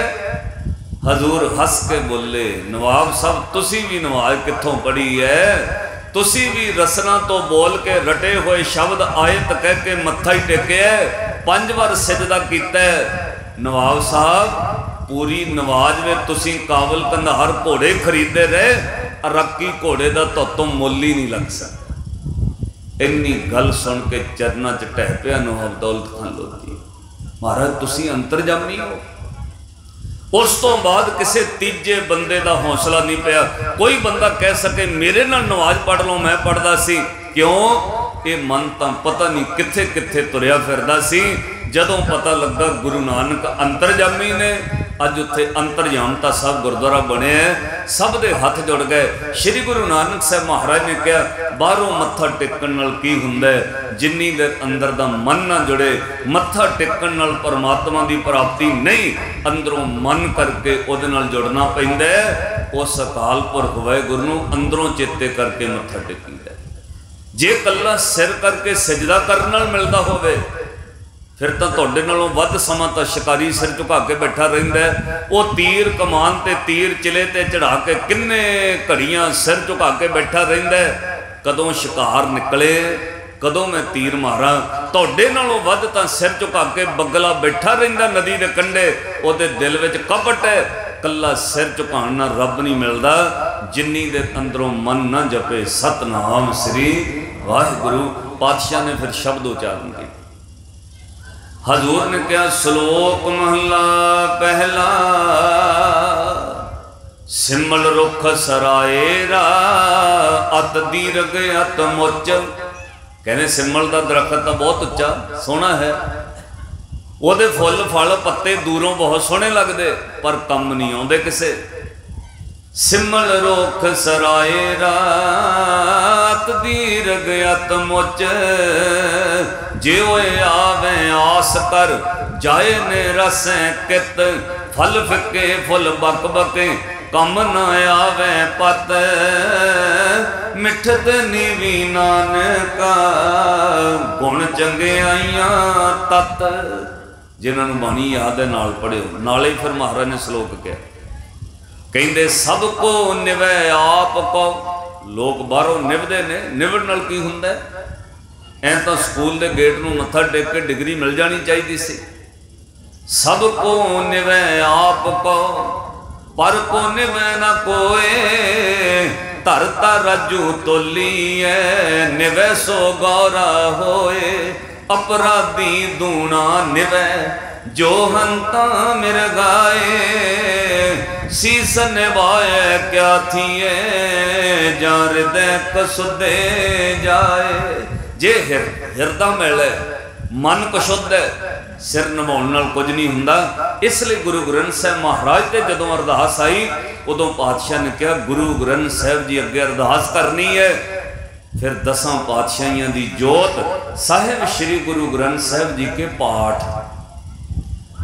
हजूर हस के बोले नवाब साहब तुसी भी नमाज कित्थों पढ़ी है? तुसी भी रसना तो बोल के रटे हुए शब्द आयत कह के मत्था ही टेकिया, 5 बार सिजदा कीता। नवाब साहब पूरी नमाज में तुसी काबल कंधार घोड़े खरीदे रहे, अरक्की घोड़े का तो मुल ही नहीं लग सकता। इन्नी गल सुन के चरना च ढह पिया नवाब दौलत खान लोधी। महाराज तुसी अंतरजामी हो। उस तो बाद किसी तीजे बंदे का हौसला नहीं पाया। कोई बंदा कह सके मेरे नाल नमाज पढ़ लो, मैं पढ़दा सी। क्यों? ये मन तो पता नहीं कित्थे कित्थे तुरिया फिरदा सी। जदों पता लगा गुरु नानक अंतरजामी ने, अज उत्थे अंतरजामता साहब गुरुद्वारा बने, सब दे हथ जुड़ गए। श्री गुरु नानक साहब महाराज ने कहा बाहरों मत्था टेकण नाल की हुंदा है, जिन्नी देर अंदर दा मन ना जुड़े मत्था टेकण नाल परमात्मा दी प्राप्ति नहीं, अंदरों मन करके उहदे नाल जुड़ना पैंदा है। उस अकाल पुरख वाहिगुरू नूं अंदरों चेते करके मत्था टेकीदा। जे कल्ला सिर करके सजदा करन नाल मिलदा होवे फिर तो तुहाडे नालों वध समा तो शिकारी सिर झुका के बैठा रहिंदा है। वो तीर कमान ते तीर चिले ते चढ़ा के किन्ने घड़ियां सिर झुका के बैठा रहिंदा है। कदों शिकार निकले, कदों मैं तीर मारा। तुहाडे नालों वध तां सिर झुका के बगला बैठा रहिंदा नदी दे कंढे। उहदे दिल विच कपट है। कल्ला सिर झुकाण नाल रब नहीं मिलदा, जिन्नी दे अंदरों मन न जपे सतनाम श्री वाहिगुरू। पातशाह ने फिर शब्द उचारण किए। हजूर ने क्या श्लोक महला पहला, सिमल रुख सराएरा अत दीर्घ अत मुच। कहने सिमल का दरखत तो बहुत उच्चा सोहना है, ਉਹਦੇ फुल फल पत्ते दूरों बहुत सोहने लगते पर कम नहीं आते किसे। सिमल रुख सराए रात दीर्घ अत मुच, जे आवे आस कर जाए ने रसें कित। फल फिके फुल बक बके कम न आवे पत, मिठत नीवी नानका गुण चंगियाइयां तत। जिन्होंने बाणी याद है नाल पढ़ियो। नाले फिर महाराज ने श्लोक कहा, कहते सब को निवै आप को। लोग बाहरों निभते ने, निवण नाल की हुंदा है? ऐ तो स्कूल के गेट नूं मत्था टेक के डिग्री मिल जानी चाहिए सी। सब को निवै आप को पर को निवै न कोए। धरता रज्जू तोली है निवै सो गौरा होए। अपराधी दूना निवै जो हंता मिर्गाए। शीस निभाए क्या थिए जा हृदय कसुदे जाए। जे हिरदा मिले मन कशुद्ध है, सिर निभाने नाल कुछ नहीं हुंदा। इसलिए गुरु ग्रंथ साहब महाराज ते जदों अरदास आई उदों पातशाह ने कहा गुरु ग्रंथ साहब जी अगे अरदास करनी है। फिर 10 पातशाहियां दी जोत साहिब श्री गुरु ग्रंथ साहब जी के पाठ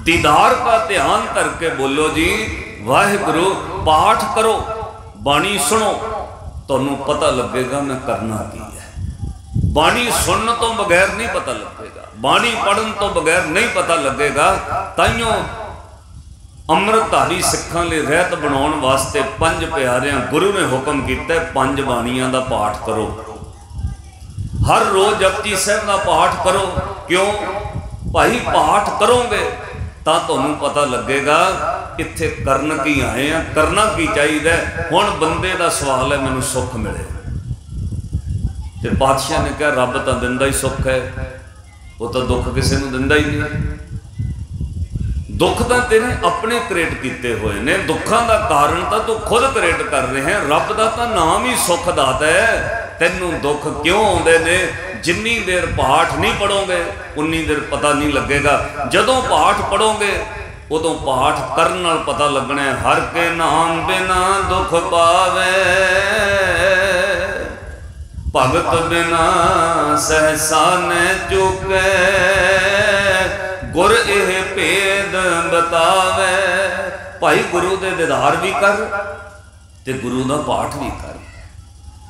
दीदार का ध्यान करके बोलो जी वाहिगुरु। पाठ करो, बाणी सुनो, तुहानूं पता लगेगा मैं करना की है। बाणी सुनने तो बगैर नहीं पता लगेगा, बाणी पढ़न तो बगैर नहीं पता लगेगा। ताइयों अमृतधारी सिखां लई रहत बनाउण वास्ते 5 प्यारियां गुरु ने हुक्म कीता 5 बाणियां दा पाठ करो। हर रोज जपजी साहब का पाठ करो। क्यों भाई? पाठ करोगे तो तुहानूं पता लगेगा इत्थे करन की आए हैं, करना की चाहिए। हुण बंदे का सवाल है मैनूं सुख मिले। ते पातशाह ने कहा रब तो दिंदा ही सुख है, वो तो दुख किसी नूं दिंदा ही नहीं। दुख तो तेरे अपने क्रिएट किए हुए ने, दुखों का कारण तो तू खुद क्रिएट कर रहे हैं। रब का तो नाम ही सुख दाता है। तैनूं दुख क्यों आउंदे ने? जिन्नी देर पाठ नहीं पढ़ोगे उन्नी देर पता नहीं लगेगा। जदों पाठ पढ़ोगे उदों पाठ करन नाल पता लगना है। हर के नाम बिना दुख पावे, भगत बिना सहसा न चुके। गुर एह भेद बतावे। भाई गुरु दे दीदार भी कर ते गुरु दा पाठ भी कर।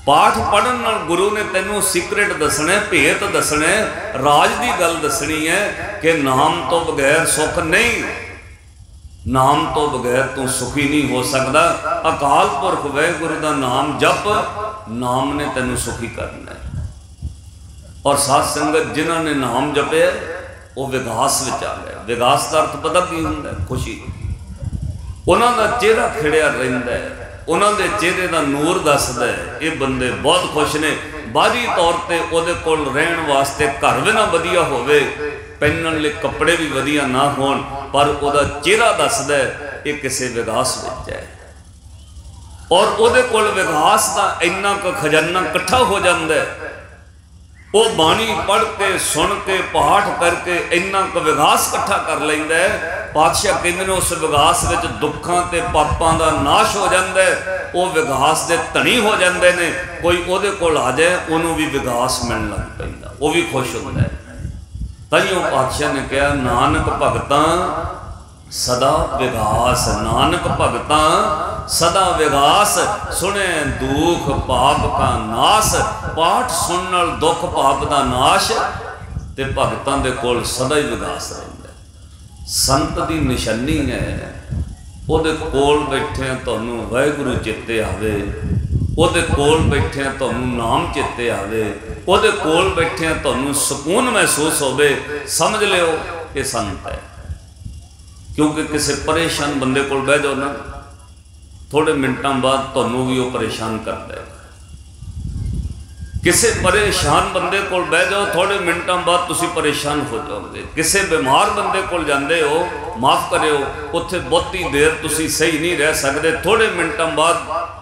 पाठ पढ़न नाल गुरु ने तेनों सीक्रेट दसना, भेत दसना, राज की गल दसनी है कि नाम तो बगैर सुख नहीं, नाम तो बगैर तू सुखी नहीं हो सकता। अकाल पुरख वाहिगुरू का नाम जप, नाम ने तेनों सुखी करना है। और साध संगत जिन्हों ने नाम जपे वो विगास विच आ गया। विगास का अर्थ पता की होंदा? खुशी। उन्हों का चेहरा खिड़िया रहिंदा है, उन्होंने चेहरे का नूर दसदा है ये बंदे बहुत खुश ने। बाहरी तौर पर वो कोल रहन वास्ते घर भी ना वधिया होवे, पहनण लई कपड़े भी वधिया ना होण, पर वह चेहरा दसदा है ये किसी विगास विच है। और वो कोल विगास का इन्ना क खजाना इकट्ठा हो जाता है, वो बाणी पढ़ के सुन के पाठ करके इन्ना क विगास इकट्ठा कर लैंदा है। पातशाह कहते हैं उस विगास विच दुखों ते पापां दा नाश हो जाता है, वो विगास दे धनी हो जाते हैं। कोई उहदे कोल आ जाए उन्होंने भी विगास मिलण लग पैंदा, वो भी खुश होता है। ताइयों पातशाह ने कहा नानक भगतां सदा विगास, नानक भगतां सदा विगास, सुने दुख पाप का नाश। पाठ सुनने नाल दुख पाप का नाश, ते भगतां दे कोल सदा ही विगास रहिंदा। संत की निशानी है उहदे कोल बैठे तुहानूं वाहिगुरू चेते आवे, उहदे कोल बैठे तुहानूं नाम चेते आवे, उहदे कोल बैठे तुहानूं सुकून महसूस होवे, समझ लिओ ये संत है। क्योंकि किसी परेशान बंदे कोल बह जाओ ना, थोड़े मिनटों बाद तुहानूं भी वो परेशान करता है। किसी परेशान बंदे कोल बह जाओ, थोड़े मिनटों बाद तुसी परेशान हो जाओगे। किसी बीमार बंदे कोल जांदे हो, माफ़ करियो, उत्थे बहुती देर तुसी सही नहीं रह सकते, थोड़े मिनटों बाद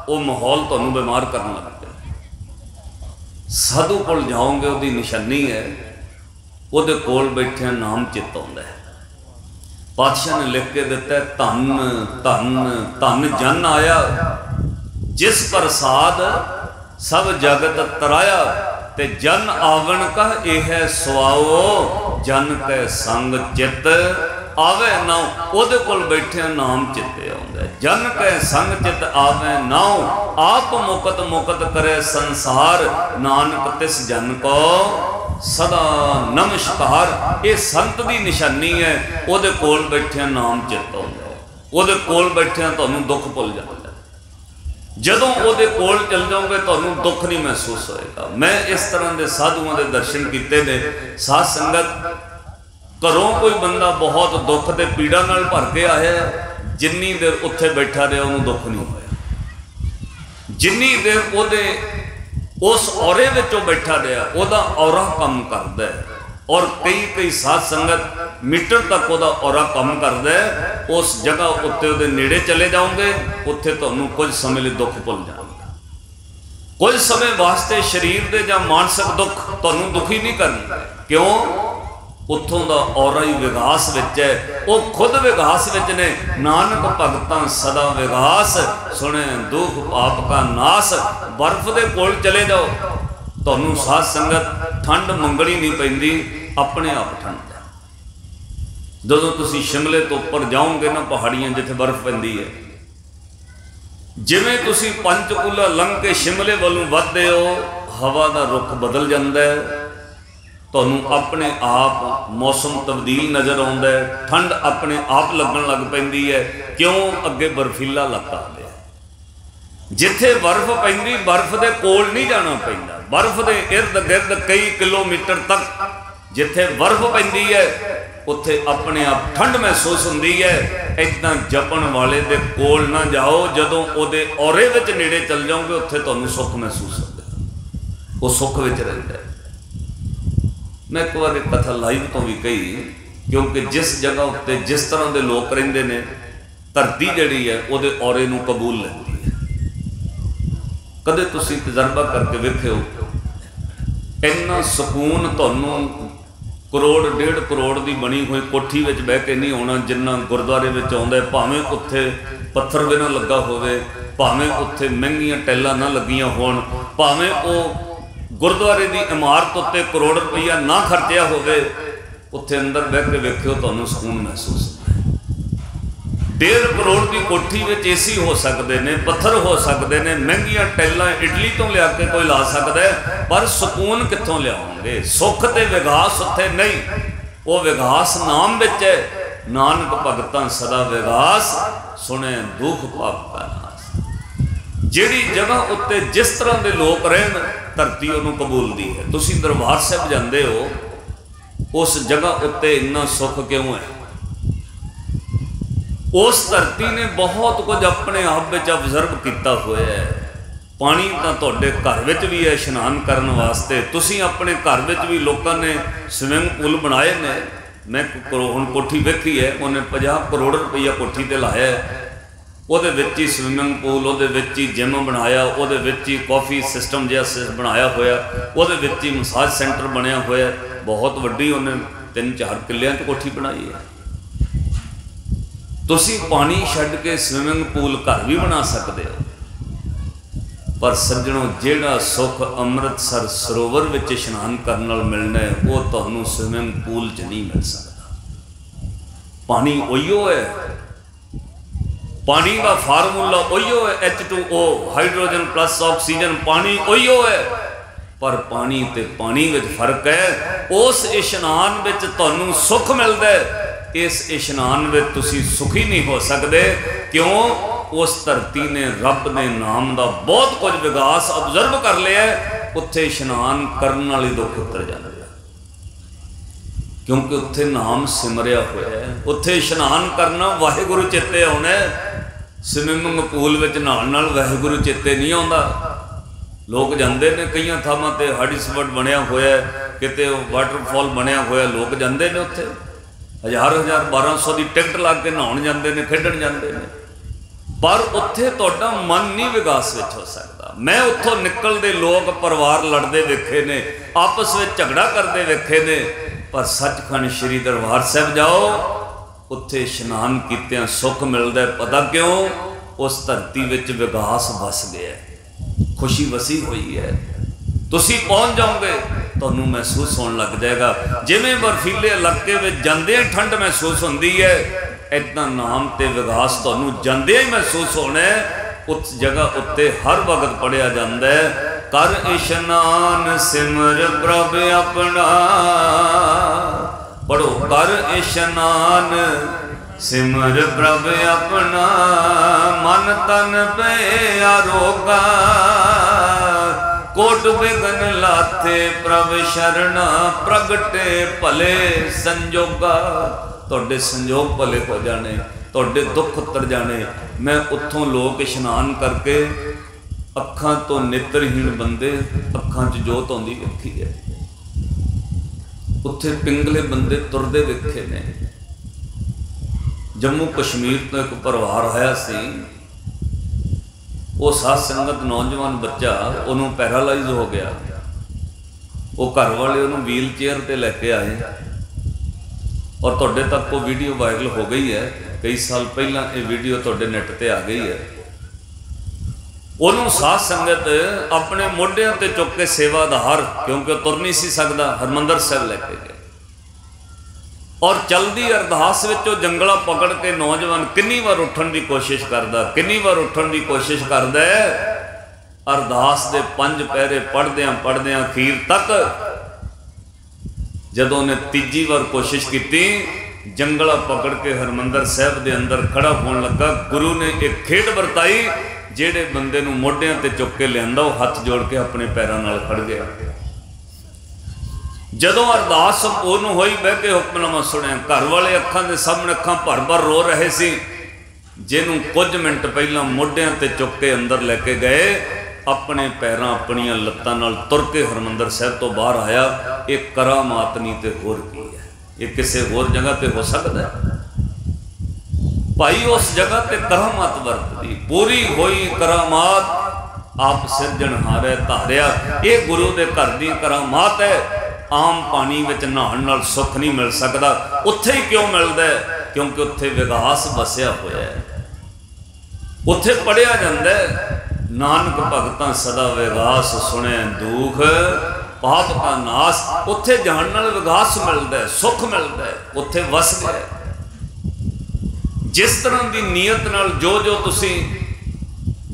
वो माहौल तुहानूं बीमार करने लग जाए। साधु कोल जाओगे उसकी निशानी है उहदे कोल बैठे नाम चित आउंदा है। पातशाह ने लिख के दिता है धन धन धन जन आया, जिस प्रसाद सब जगत तराया, ते जन आवन का यह सुआओ, जन के संग चित आवे नाउ। उहदे कोल बैठे नाम चिते आउंदा है, जन के संग चित आवे नाउ। आप मुकत मुकत करे संसार, नानक तिस जन को सदा नमस्कार। ये संत की निशानी है, उहदे कोल बैठे नाम चित आउंदा है, उहदे कोल बैठे तुहानूं दुख भुल जाता है। जदों उहदे कोल चल जाओगे तुहानूं दुख नहीं महसूस होएगा। मैं इस तरह के साधुओं के दर्शन किए ने। साध संगत घरों कोई बंदा बहुत दुख ते पीड़ा नाल भर के आया, जिन्नी देर उत्थे बैठा रहा उन्होंने दुख नहीं होया। जिन्नी देर उहदे उस औरे विचों बैठा रहा, उहदा औरा काम करदा है। और कई कई साध संगत मीटर तक वह औरा काम करता है। उस जगह उत्ते उहदे नेड़े चले जाओगे, उत्थे तुहानूं कुछ समय लिए दुख भुल जाएगा। कुछ समय वास्ते शरीर के या मानसिक दुख तुहानूं दुखी नहीं करना। क्यों? उत्थों का औरा ही विगास विच है, वो खुद विगास विच ने। नानक भगतां सदा विगास, सुने दुख पाप का नाश। बर्फ के कोल चले जाओ, तुहानूं साध संगत ठंड मंगनी नहीं पैंदी, अपने आप ठंड है। जदों तुसीं शिमले तो उपर जाओगे ना पहाड़ियां जिथे बर्फ पैंदी है, जिवें तुसीं पंचकूला लंघ के शिमले वालों वधदे हो, हवा का रुख बदल जाता है। तुहानूं अपने आप मौसम तब्दील नज़र आउंदा है, ठंड अपने आप लगन लग पैंदी है। क्यों? अगे बर्फीला इलाका है, जिथे बर्फ पैंदी बर्फ के कोल नहीं जाना पैंदा। बर्फ के इर्द गिर्द कई किलोमीटर तक जिथे बर्फ पैंदी है, उत्थे अपने आप ठंड महसूस होंदी है। इदां जपण वाले दे कोल ना जाओ, जदों उहदे औरे विच नेड़े चल जाओगे, उत्थे तुहानूं सुख महसूस होंदा, वो सुख विच रहिंदा है। मैं एक बार एक कथा लाइव तो भी कही, क्योंकि जिस जगह उत्ते जिस तरह के लोग रहिंदे ने, धरती जिहड़ी है उहदे औरे नूं कबूल लैंदी है। कदे तुसीं तजर्बा करके वेखिओ, इन्ना सुकून तुहानूं करोड़ 1.5 करोड़ की बनी हुई कोठी विच बह के नहीं आउणा जिन्ना गुरुद्वारे विच आउंदा है। भावें उत्थे पत्थर भी ना लगा होवे, भावें उत्थे महंगियां टैलां ना लगियां होण, भावें वो गुरुद्वारे की इमारत उत्ते करोड़ रुपया ना खर्चिया होवे, उत्थे अंदर बह के वेखिओ तुहानूं सुकून महसूस होंदा है। 1.5 करोड़ की कोठी में एसी हो सकते हैं, पत्थर हो सकते हैं, महंगिया टाइलां इटली तो लिया के कोई ला सकता है, पर सुकून कित्थों लियाओगे? सुख ते विगास उत्थे नहीं, वो विगास नाम विच है। नानक भगतां सदा विगास सुने दुख पाप का नाश। जिहड़ी जगह उत्ते जिस तरह के लोग रहन धरती उन्होंने कबूलदी है। तुसीं दरबार साहिब जांदे हो, उस जगह उत्ते इन्ना सुख क्यों है? उस धरती ने बहुत कुछ अपने आप में ऑबजर्व किया हुआ है। पानी तो तुहाडे घर विच भी है इशनान करने वास्ते, तुसीं अपने घर विच भी लोगों ने स्विमिंग पूल बनाए ने। मैं हुण कोठी वेखी है, उन्हें 50 करोड़ रुपया कोठी ते लाया है, ਉਹਦੇ ਵਿੱਚ ਹੀ स्विमिंग पूल, ਉਹਦੇ ਵਿੱਚ ਹੀ जिम बनाया, ਉਹਦੇ ਵਿੱਚ ही कॉफ़ी सिस्टम जैसा बनाया होया, ਉਹਦੇ ਵਿੱਚ ही मसाज सेंटर बनया होया। बहुत वड्डी उन्हें 3-4 किल्लियां च कोठी बनाई है। तुसीं पानी छड्ड के स्विमिंग पूल घर भी बना सकते हो, पर सज्जणों जिहड़ा सुख अमृतसर सरोवर विच इशनान करन नाल मिलना है, वो तुहानूं स्विमिंग पूल च नहीं मिल सकता। पानी उहिओ है, पानी का फार्मूला उहिओ है, H2O हाइड्रोजन प्लस ऑक्सीजन, पानी उहिओ है, पर पानी ते पानी विच फर्क है। उस इशनान विच तुहानूं सुख मिलदा है, इस इशनान में तुसी सुखी नहीं हो सकते। क्यों? उस धरती ने रब ने नाम का बहुत कुछ विकास ऑबजर्व कर लिया, उत्थे इशनान करने वाले दुख उतर जाते हैं, क्योंकि उत्थे नाम सिमरिया हुआ है। उत्थे इशनान करना वाहिगुरु चेते आना है। स्विमिंग पूल में नहाउण नाल वाहिगुरु चेते नहीं आता। लोग जाते हैं, कई थावां ते हड़ी स्पॉट बनया होया, किते वाटरफॉल बनया होया, लोग जाते हैं उत्थे 1000-1000 1200 की टिकट ला के नहाउण जाते हैं, खेडण जाते हैं, पर उत्थे तुहाडा मन नहीं विकास विच हो सकता। मैं उत्थों निकलते लोग परिवार लड़ते वेखे ने, आपस में झगड़ा करते वेखे ने, पर सचखंड श्री दरबार साहिब जाओ, उत्थे इशनान कीतियां सुख मिलता है। पता क्यों? उस धरती विच विकास वस गया, खुशी वसी हुई है। तुसी पहुँच जाओगे, तुहानूं महसूस होने लग जाएगा जिवें बर्फीले इलाके में जांदे ठंड महसूस होती है, इतना नाम ते विकास तुहानूं जांदे ही महसूस होना है। उस जगह उत्ते हर वक्त पढ़िया जाता है, कर इशनान सिमर प्रभ अपना। पढ़ो, कर इशनान सिमर प्रभ अपना, मन तन पे आरोगा, कोट बिघन लाथे प्रभ शरणा, प्रगटे भले संजोगा। तुहाडे संजोग भले हो जाने, तुहाडे दुख उतर जाने। मैं उत्थों लोग इशनान करके अखां तो नेत्रहीन बंदे अखां च जोत आउंदी वेखी है, उत्थे पिंगले बंदे तुरदे वेखे ने। जम्मू कश्मीर तो एक परिवार आया सी, वो साध संगत नौजवान बच्चा, उन्होंने पैरालाइज हो गया, वो घर वाले उन्होंने व्हील चेयर पर लैके आए, और तुहाडे तक वो वीडियो वायरल हो गई है। कई साल पहला ये वीडियो तुहाडे नैट ते आ गई है। उन्होंने साध संगत अपने मोढियां ते चुक के सेवादार, क्योंकि तुर नहीं सी सकदा, हरमंदर साहिब लैके गए, और चलदी अरदास विच जंगला पकड़ के नौजवान किन्नी बार उठन की कोशिश करता, किन्नी बार उठन की कोशिश करता है। अरदास दे 5 पैरे पढ़द्या पढ़द्या अखीर तक जदों ने तीजी बार कोशिश की, जंगला पकड़ के हरमंदर साहिब के अंदर खड़ा होने लगा। गुरु ने एक खेड वरताई, जेड़े बंदे नूं मोढियां ते चुक के लिआंदा, वो हाथ जोड़ के अपने पैरों नाल खड़ गया। जदों अरदास संपूर्ण हुई, बह के हुक्मनामा सुनिया, घर वाले अखां दे सामने अखां भर भर रो रहे सी। जिन्हों कुछ मिनट पहला मोढियां ते चुक के अंदर लैके गए, अपने पैरों अपनिया लत्तां नाल तुर के हरमंदर साहिब तो बाहर आया। एक करामात नहीं तो होर की है, ये किसी होर जगह पर हो सकता है? भाई उस जगह पर करामात वरतदी, पूरी हुई करामात आप सिरजनहारे धारिया। ये गुरु के घर की करामात है। आम पानी में नहाउण नाल सुख नहीं मिल सकता। उत्थे ही क्यों मिलता है? क्योंकि उत्थे विकास वसिया होया है, उत्थे पढ़िया जाता है, नानक भगतां सदा विकास सुने दुख पाप का नाश। उत्थे जाण नाल विकास मिलता है, सुख मिलता है, उत्थे वस गया। जिस तरह की नीयत नाल जो जो तुसी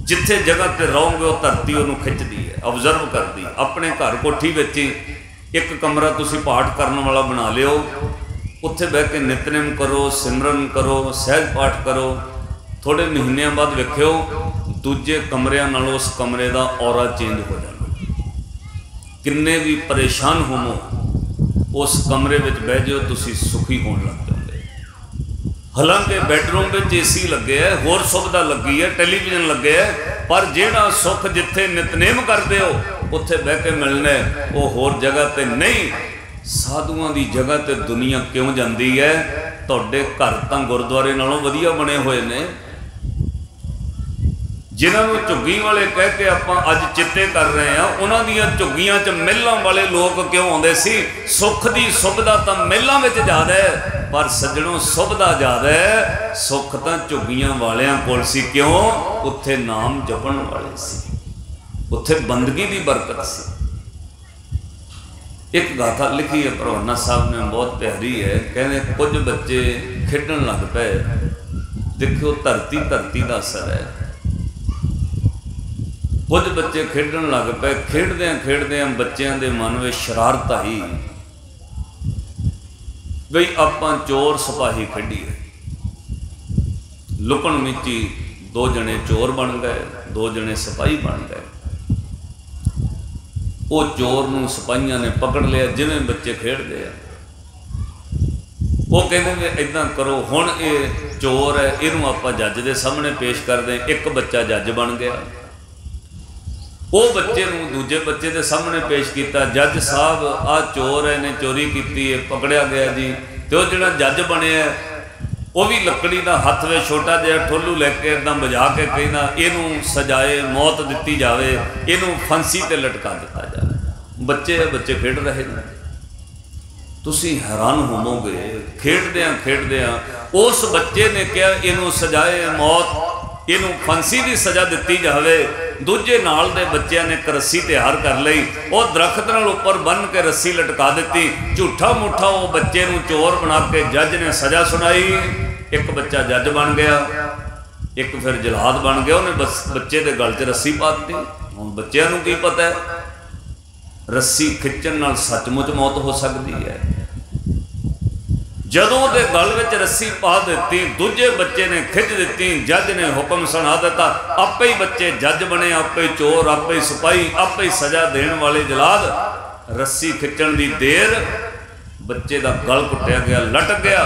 जिथे जगह पर रहोगे वो धरती उन्होंने खिंचती है, ऑबजर्व करती। अपने घर कोठी विच एक कमरा तुसी पाठ करने वाला बना लियो, उत्थे बह के नितनेम करो, सिमरन करो, सहज पाठ करो। थोड़े महीनों बाद वेखियो दूजे कमरिਆਂ नालों उस कमरे का औरा चेंज हो जाना। किन्ने भी परेशान होवो उस कमरे में बह जाओ, तुसी सुखी होने लग जाओगे। हालांकि बैडरूम में AC लगे है, होर सुविधा लगी है, टेलीविजन लगे है, पर जिहड़ा सुख जिथे नितनेम करते हो उत्थे बह के मिलना है, वो होर जगह पर नहीं। साधुआं दी जगह ते दुनिया क्यों जाती है? तुहाडे घर तां गुरुद्वारे नालों वधिया बने हुए ने। जिन्होंने झुग्गी वाले कह के आपां अज चित्ते कर रहे हैं, उन्हां दियां झुग्गियां च मेलां वाले लोग क्यों आउंदे सी? सुख दी सुविधा तां मेलां विच ज़्यादा है, पर सज्जणों सुविधा ज़्यादा है, सुख तां झुग्गियां वालियां कोल सी। क्यों? उत्थे नाम जपण वाले सी, उत्थे बंदगी दी बरकत सी। एक गाथा लिखी है परवाना साहब ने, बहुत प्यारी है। कहने कुछ बच्चे खेडन लग पे, देखो धरती धरती का असर है। कुछ बच्चे खेडन लग पे, खेडद्या बच्चों के मन में शरारत आई बई आपां चोर सिपाही खेडीए। लुकण मिची 2 जने चोर बन गए, 2 जने सिपाही बन गए। वो चोर नूं सिपाहियां ने पकड़ लिया, जिवें बच्चे खेडते हैं। वो कहते भी इदां करो, हुण ये चोर है, इनू आपां जज के सामने पेश कर दें। एक बच्चा जज बन गया, वो बच्चे नूं दूजे बच्चे के सामने पेश किया। जज साहब आ चोर है, इन्हें चोरी की है, पकड़िया गया जी। तो जो जज बने वो भी लकड़ी का हथ में छोटा जिहा ठोलू लैके इदां बजा के कहना इनू सजाए, मौत दी जाए, इनू फांसी ते लटका दिता जाए। बच्चे खेड रहे हैं। तुसी हैरान होवोगे, खेडद्या उस बच्चे ने कहा इनू सजाए मौत, इनू फांसी की सज़ा दी जाए। दूजे नाल दे बच्चों ने एक रस्सी तैयार कर ली, और दरख्त नाल उपर बन के रस्सी लटका दी। झूठा मूठा वो बच्चे नूं चोर बना के जज ने सज़ा सुनाई। एक बच्चा जज बन गया, एक फिर जलाद बन गया। उन्हें बच्चे के गल च रस्सी पाती। हुण बच्चों नूं की पता है रस्सी खिंचण नाल सचमुच मौत हो सकती है। जदों दे गल विच रस्सी पा दी, दूजे बच्चे ने खिंच दी, जज ने हुक्म सुना दिता। आपे ही बच्चे जज बने, आपे चोर, आपे सिपाही, आपे सज़ा देने वाले जलाद। रस्सी खिंचण की देर, बच्चे का गल कुटिया गया, लटक गया,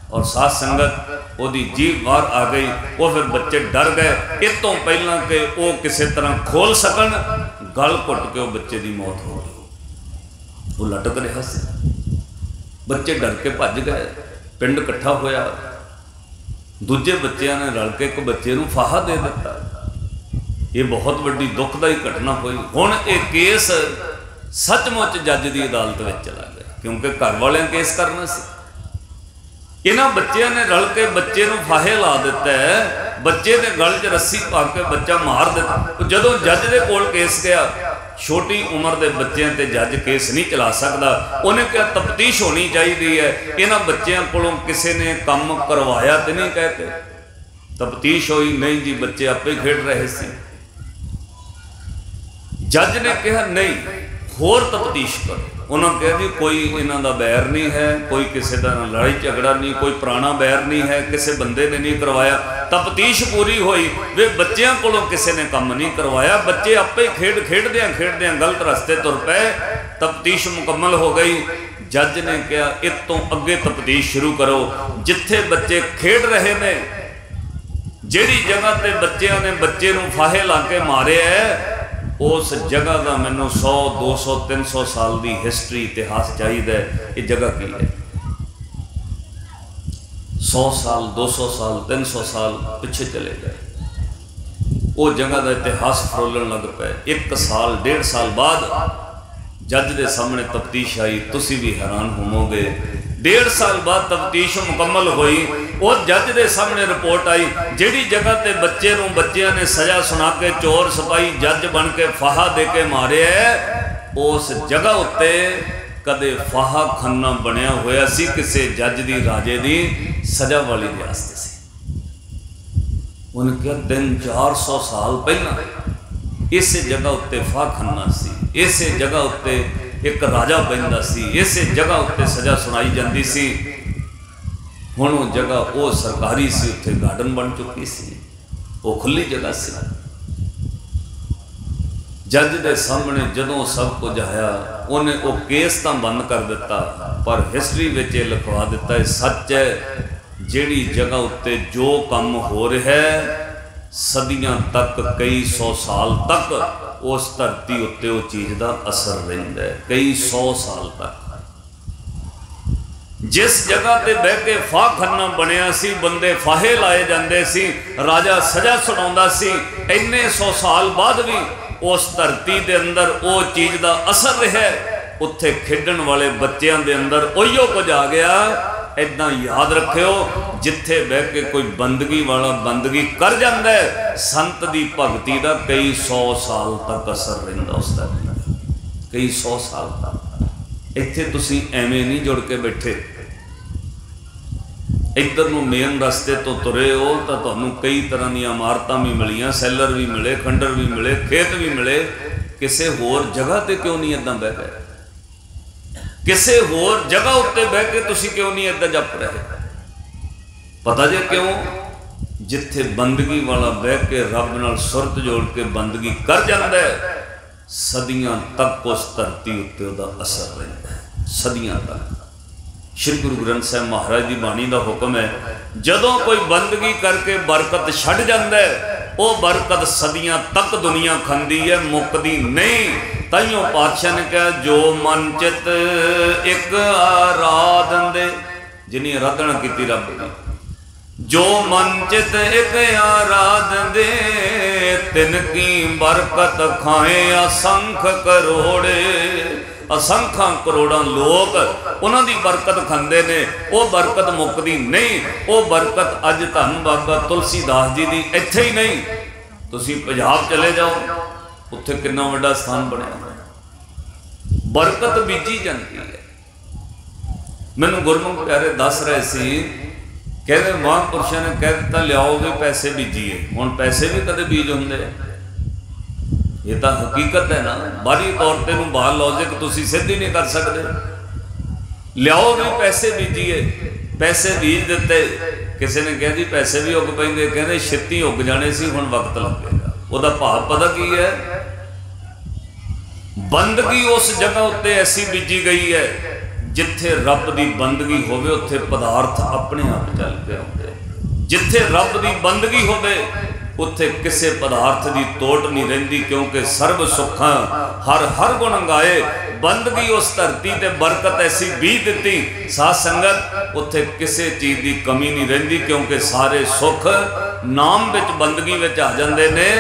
और साथ संगत ओदी जीभ बाहर आ गई। वो फिर बच्चे डर गए। इस तो पहला कि वो किसी तरह खोल सकन, गल घुट के वो बच्चे की मौत हो गई। वो लटक रहा सी। बच्चे डर के भज गए, पिंड इकट्ठा होया। दूजे बच्चों ने रल के एक बच्चे नूं फाहा दे दिता। ये बहुत बड़ी दुखदाई घटना हुई। हुण ये केस सचमुच जज की अदालत में चला गया, क्योंकि घर वाले केस करना सी। इन्हां बच्चों ने रल के बच्चे नूं फाहे ला दिता है। बच्चे के गल च रस्सी पा के बच्चा मार दिता। जदों जज के कोल केस गया, छोटी उम्र के बच्चों ते जज केस नहीं चला सकता। उन्हें क्या तफ्तीश होनी चाहिए है, इन्हां बच्चों कोलों किसी ने काम करवाया तो नहीं कहते। तफ्तीश हुई, नहीं जी बच्चे आपे खेड रहे सी। जज ने कहा नहीं, होर तफ्तीश करो। उन्होंने कहा जी कोई इन्हां दा बैर नहीं है, कोई किसी का लड़ाई झगड़ा नहीं, कोई पुराना बैर नहीं है, किसी बंदे ने नहीं करवाया। तफ्तीश पूरी हुई, वे बच्चों कोलों किसी ने काम नहीं करवाया। बच्चे आपे खेडद्या गलत रस्ते तुर पे। तफ्तीश मुकम्मल हो गई। जज ने कहा इस तो अगे तफ्तीश शुरू करो। जिथे बच्चे खेड रहे ने, जिहड़ी जगह ते बच्चों ने बच्चे नूं फाहे ला के मारे है, उस जगह का मैनू 100, 200, 300 साल की हिस्टरी इतिहास चाहिए। ये जगह की है? 100 साल, 200 साल, 300 साल पिछे चले गए। वो जगह का इतिहास फरोलन लग पे। 1 साल 1.5 साल बाद जज के सामने तफ्तीश आई। तुसी भी हैरान होवोगे। 1.5 साल बाद तफ्तीश मुकम्मल हुई। और जज के सामने रिपोर्ट आई, जिहड़ी जगह ते बच्चों ने सज़ा सुना के चोर सिपाही जज बन के फाहा दे के मारे है, उस जगह उत्ते कदे फाहा खाना बनया होया सी किसी जज की राजे की सज़ा वाली रियासत सी। उन्हें कहा दिन 400 साल पहला इस जगह उत्ते फाखना सी, इस जगह उत्ते एक राजा बहिंदा सी, इस जगह उत्ते सजा सुनाई जाती सी। हुण वो जगह वो सरकारी सी, उत्थे गार्डन बन चुकी सी, वो खुली जगह सी। जज के सामने जदों सब कुछ आया उन्हें वो केस तो बंद कर दिता, पर हिस्टरी में ये लिखवा दिता है सच है जिहड़ी जगह उत्ते जो काम हो रहा है सदियां तक कई 100 साल तक उस धरती उत्ते वो चीज़ का असर रहिंदा है, कई 100 साल तक। जिस जगह ते बह के फाखना बनया सी, बंदे फाहे लाए जाते सी, राजा सजा सुनाउंदा सी, इन्ने 100 साल बाद भी उस धरती के अंदर वो चीज़ का असर रहा। उत्थे खेडण वाले बच्चों के अंदर उहियो कुछ आ गया। इदा याद रखियो जिथे बह के कोई बंदगी वाला बंदगी कर जाता है, संत की भगती का कई 100 साल तक असर रहिंदा उस धरती का, कई 100 साल तक। इत्थे तुसीं एवें नहीं जुड़ के बैठे, इधर नूं मेन रस्ते तो तुरे हो तो तुहानूं कई तरह दी इमारतां भी मिलियां, सैलर भी मिले, खंडर भी मिले, खेत भी मिले। किसी होर जगह ते क्यों नहीं इदां बह गए? किसी होर जगह उत्ते बह के तुसीं क्यों नहीं इदां जप रहे? पता जे क्यों? जिथे बंदगी वाला बह के रब नाल सुरत जोड़ के बंदगी कर जाता है, सदियां तक उस धरती उत्ते उहदा असर रहिंदा है, सदियां तक। श्री गुरु ग्रंथ साहिब महाराज की बाणी का हुक्म है, जदों कोई बंदगी करके बरकत छड़ जाता है, वो बरकत सदियां तक दुनिया खांदी है, मुकदी नहीं। ताइयों पातशाह ने कहा जो मन चित एक आराधन दे, जिन्हें आराधना की रब की, जो मन चित एक आराधन दे, तिनकी बरकत खाए असंख करोड़े। असंख्या करोड़ों लोग उन्होंने बरकत खाते ने, वो बरकत मुकदी नहीं। वो बरकत अज धन बाबा तुलसीदास जी की इत्थे ही नहीं, तुसीं पंजाब चले जाओ, उत्थे कितना वड्डा स्थान बनया, बरकत बीजी जाती है। मैनूं गुरमुख प्यारे दस रहे सी, कहते महापुरुषों ने कह दिता लियाओ भी पैसे बीजीए। हुण पैसे भी कदे बीज होंदे? ये तो हकीकत है ना, बाहरी तौर पर बाहर लॉजिक तुसीं सिद्ध ही नहीं कर सकते। लियाओ भी पैसे बीजीए, पैसे बीज दिते। किसी ने कहा जी पैसे भी उग पेंदे, कहते छेती उग जाने सी, हुण वक्त लगेगा। उहदा भाव पता की है? बंदगी उस जगह उत्ते ऐसी बीजी गई है जिथे रब की बंदगी होवे उत्थे पदार्थ अपने आप चल पे आउंदे। जिथे रब की बंदगी होवे उत्थे किसी पदार्थ की तोड़ नहीं रहिंदी, क्योंकि सर्व सुखा हर हर गुण गाए। बंदगी उस धरती ते बरकत ऐसी बीज दी साध संगत, उत्थे किसी चीज़ की कमी नहीं रहिंदी, क्योंकि सारे सुख नाम विच बंदगी विच आ जांदे ने।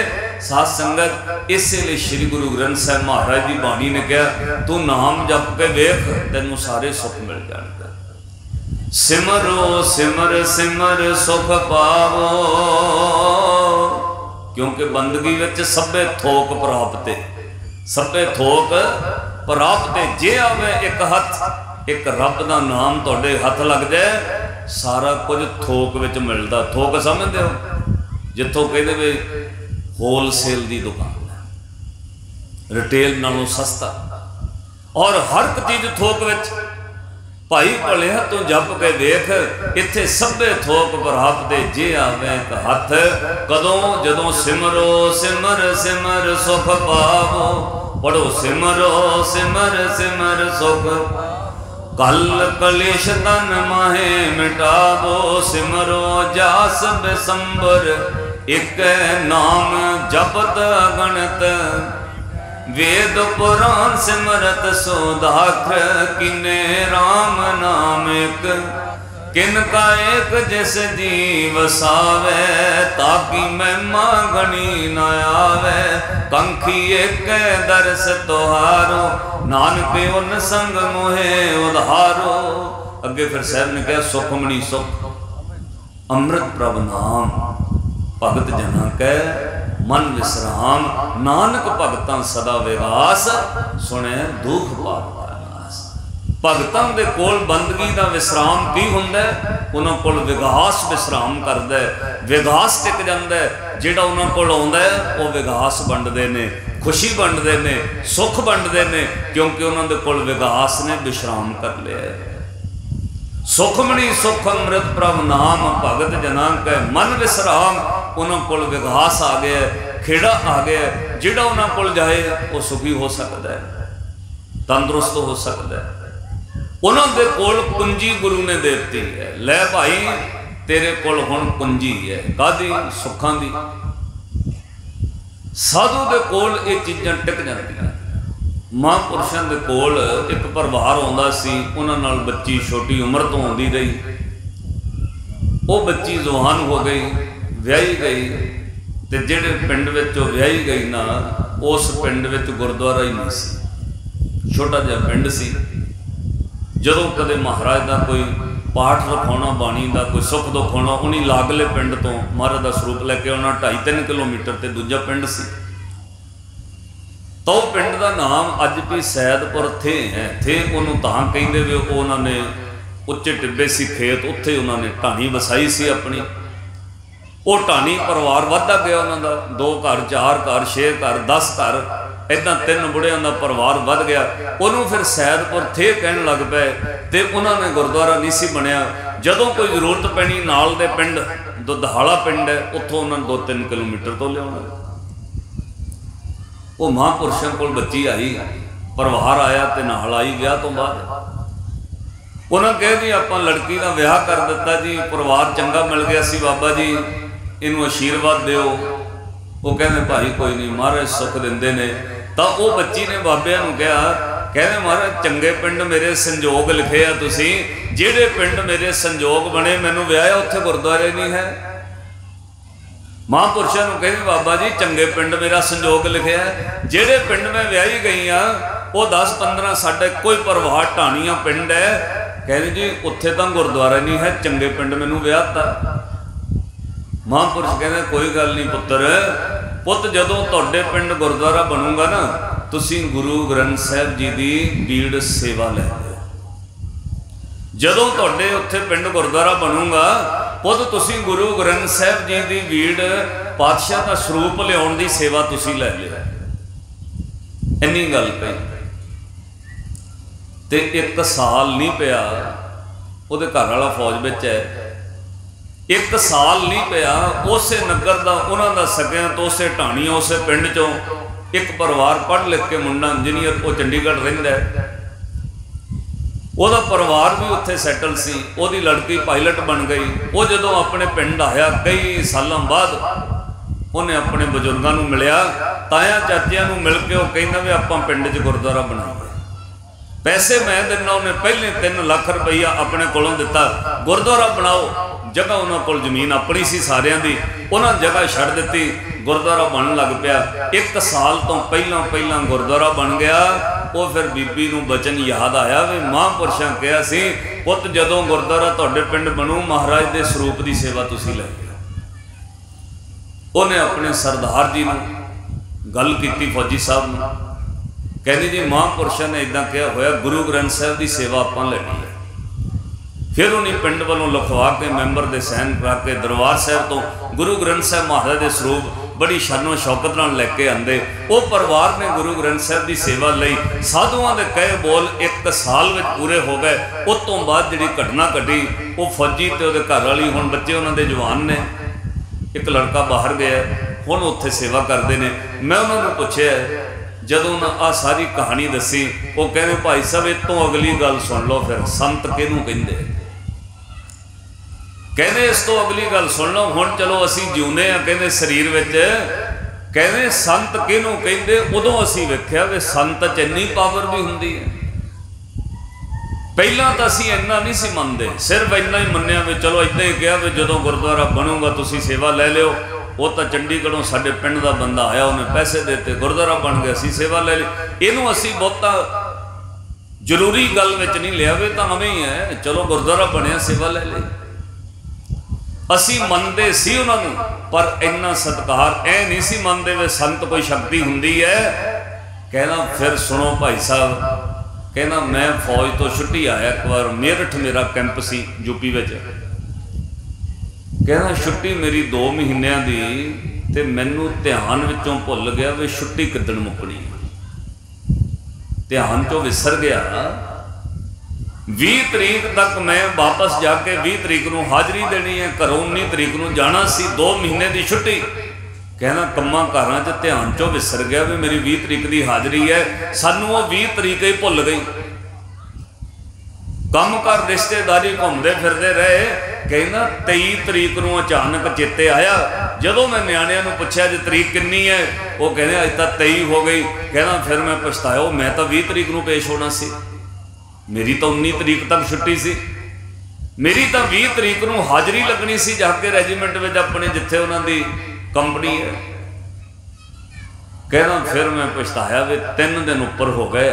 साध संगत इसलिए श्री गुरु ग्रंथ साहिब महाराज की बाणी ने कहा तू नाम जप के वेख, तेनों सारे सुख मिल जाएंगे। सिमरो सिमर सिमर सुख पावो, क्योंकि बंदगी विच सभे थोक प्राप्त, सभे थोक प्राप्त। जे आवे एक हथ, एक रब का नाम तुहाडे हथ लग जाए, सारा कुछ थोक विच मिलदा। थोक समझदे हो? जिथों कहदे वे होलसेल की दुकान है, रिटेल नालों सस्ता, और हर एक चीज़ थोक विच। भाई भले तू जप के देख, इत्थे सभे थोक प्राप्त जे आवे एक हथ। कदों? जदों सिमरो सिमर सिमर सुख पावो। पढ़ो सिमरो सिमर सिमर सुख, कल कलेश तन माहे मिटावो। सिमरो जास बिसंबर, एक नाम जपत अगणत। वेद पुराण सिमरत सोदाख्र, किने राम नाम एक। किनका एक जिस जीव सावे, ताकि महिमा गणी न आवे। कंखी एक दरस तोहारो, नानक उन संग मोहे उधारो। अगे फिर साहब ने कहा सुखमनी सुख अमृत प्रभ नाम, भगत जना कै मन विश्राम। नानक भगतां सदा विगास, सुने दुख पाप का नास। भगतां दे कोल बंदगी दा विश्राम की हुंदा है? उन्हां कोल विगास विश्राम करदा है, विगास टिक जांदा है। जिहड़ा उन्हां कोल आउंदा है वो विगास वंडदे ने, खुशी वंडदे ने, सुख वंडदे ने, क्योंकि उन्हां दे कोल विगास ने विश्राम कर लिया है। सुखमणि सुख अमृत प्रभ नाम, भगत जना कै मन विश्राम। उन्हां कोल विगास आ गया, खेड़ा आ गया। जिहड़ा उन्हां कोल जाए वो सुखी हो सकता है, तंदुरुस्त हो सकता है। उन्हां दे कोल कुंजी गुरु ने देती है। लै भाई तेरे कोल हुण कुंजी है, कादी? सुखां दी। साधु दे कोल ये चीज़ां टिक जांदियां। महापुरुषों के कोल एक परिवार आउंदा सी, उन्हां नाल बच्ची छोटी उम्र तो आउंदी रही। वो बच्ची जवान हो गई, विआही गई, ते जिहड़े पिंड विच विआही गई ना, उस पिंड विच गुरुद्वारा ही नहीं सी, छोटा जिहा पिंड सी। जदों कदे महाराज का कोई पाठ रखाउणा, बाणी का कोई सुख दुख होना, उन्हीं लागले पिंड तो महाराज का स्वरूप लैके आना। 2.5-3 किलोमीटर ते दूजा पिंड सी। तो पिंड का नाम अज भी सैदपुर थे है। थे उन्होंने तां कहिंदे वे, उन्होंने उच्चे टिब्बे सी खेत, उत्थे उन्होंने ढाणी वसाई सी अपनी। वो ढाणी परिवार वधदा गया, उन्होंने 2 घर 4 घर 6 घर 10 घर, इदा 3 बुढ़ियां का परिवार वध गया। उन्होंने फिर सैदपुर थे कहन लग पे, तो उन्होंने गुरुद्वारा नहीं सी बनया। जदों कोई जरूरत पैनी, नाल दे पिंड दुधाला पिंड है, उत्थों उन्होंने 2-3 किलोमीटर तो लिया। वो महापुरुषों को बच्ची आई, परिवार आया तो नाल आई। विआह तो बाद उन्होंने कहा जी आप लड़की का विआह कर दिता जी, परिवार चंगा मिल गया सी, बाबा जी इनू आशीर्वाद दिओ। वो कहते भाई कोई नहीं, महाराज सुख देंदे ने। तो वो बच्ची ने बाबिया नूं कहा, कहते महाराज चंगे पिंड मेरे संजोग लिखे आ तुसीं, जिहड़े पिंड मेरे संजोग बने मैनूं विआहिआ उत्थे गुरुद्वारे नहीं है। महापुरुषों को कहते बाबा जी चंगे पिंड मेरा संजोग लिखे है, जेड़े पिंड में विआही गई हाँ वो 10-15 साढ़े कोई परिवार ढाणियां पिंड है। कहते जी उत्थे तो गुरुद्वारा नहीं है, चंगे पिंड मैनूं विआहता। महापुरुष कहते कोई गल नहीं पुत्र, पुत जदों तुहाडे पिंड गुरुद्वारा बनूंगा ना, तुसीं गुरु ग्रंथ साहिब जी की बीड़ सेवा लै लिओ। जदों तुहाडे उत्थे पिंड गुरुद्वारा बनूंगा, पुत तुसीं गुरु ग्रंथ साहिब जी की बीड़ पातशाह का स्वरूप लियाउण दी सेवा तुसीं लै लिओ। इन्नी गल कही ते 1 साल नहीं पिया, उहदे घर वाला फौज विच है, 1 साल नहीं पिया, उस नगर का उन्हां दा सकियां तो उस ढाणियों उस पिंड चों एक परिवार पढ़ लिख के मुंडा इंजीनियर, वो चंडीगढ़ रहिंदा है, ਉਹਦਾ परिवार भी उत्थे सैटल सी, ਉਹਦੀ लड़की पायलट बन गई। वो जदों अपने पिंड आया कई सालों बाद, उन्हें अपने बजुर्गों को मिलिया, ताया चाचिया मिल के वो कहना भी आप पिंड च गुरुद्वारा बनाइए, पैसे मैं देना। उन्हें पहले 3 लाख रुपया अपने कोलों दिता, गुरुद्वारा बनाओ। जगह उन्होंने कोल जमीन अपनी सी सारियां दी, उन्होंने जगह छड़ दी, गुरुद्वारा बन लग पिया। 1 साल तो पहला गुरुद्वारा बन गया। वो फिर बीबी नूं बचन याद आया भी महापुरुषां कहा सी, पुत जदों गुरुद्वारा तुहाडे पिंड बनू, महाराज के स्वरूप की सेवा तुसीं लै लिओ। उन्हें अपने सरदार जी नूं गल कीती, फौजी साहब नूं, कहनी जी महापुरुषों ने इदां कहा होया, गुरु ग्रंथ साहिब की सेवा आपां लैनी है। फिर उन्हें पिंड वालों लिखवा के मैंबर के सैन करा के दरबार साहब तो गुरु ग्रंथ साहिब महाराज के स्वरूप बड़ी शानो शौकत नाल लैके आंदे। वो परिवार ने गुरु ग्रंथ साहिब की सेवा लई, साधुआं दे कहे बोल 1 साल में पूरे हो गए। उस तो बाद जिहड़ी घटना घटी, वो फौजी ते उहदे घर वाली, हुण बच्चे उन्हां दे जवान ने, एक लड़का बाहर गया, हुण उत्थे सेवा करते हैं। मैं उन्होंने पूछया जदों आ सारी कहानी दसी, वो कहते भाई साहब इस तो अगली गल सुन लो, फिर संत किहनूं कहिंदे। कहते इस तो अगली गल सुन लो, हुण चलो असी जिउंदे आ कहते शरीर विच, कहते संत किहनूं कहिंदे। उदों असी वेख्या वे संत च इन्नी पावर भी हुंदी है। पहलां तां असी इन्ना नहीं सी मनदे, सिर्फ इन्ना ही मन्निया भी चलो इदां ही कहा भी जदों गुरुद्वारा बनूगा तुसीं सेवा लै लिओ। वो तो चंडीगढ़ों साडे पिंड का बंदा आया, उन्हें पैसे देते, गुरुद्वारा बन गया, असी सेवा लै ली। इनू असी बहुता जरूरी गल विच नहीं लिया, वे तां हमें ही है, चलो गुरुद्वारा बनिया सेवा लै ली। असी मनते सी उन्होंने, पर इन्ना सत्कार ऐ नहीं सी मनते वे संत कोई शक्ति हुंदी है। कहना फिर सुनो भाई साहब, कहना मैं फौज तो छुट्टी आया एक बार, मेरठ मेरा कैंप सी यूपी विच। कहना छुट्टी मेरी 2 महीनों की, ते मैनू ध्यान विचों भुल गया भी छुट्टी किदण मुकनी, ध्यान चों विसर गया। 20 तरीक तक मैं वापस जाके 20 तरीक नूं हाज़री देनी है, घरों 19 तरीक नूं जाना सी, 2 महीने की छुट्टी। कहना कम्मां कारां च ध्यान चों विसर गया भी मेरी 20 तरीक की हाज़री है, सानू वो 20 तरीक ही भुल गई। कम कर रिश्तेदारी घूमते फिरते रहे। कहना 23 तरीक नूं अचानक चेते आया, जदों मैं न्याणिਆਂ नूं पुछया जी तरीक किन्नी है, वो कहने अज तक 23 हो गई। कहना फिर मैं पछताया, मैं तो 20 तरीक नूं पेश होना सी, मेरी तो 19 तरीक तक छुट्टी सी, मेरी तो 20 तरीक नूं हाज़री लगनी सी जाके रेजीमेंट में अपने जिथे उन्होंने कंपनी है। कहना फिर मैं पछताया भी 3 दिन उपर हो गए,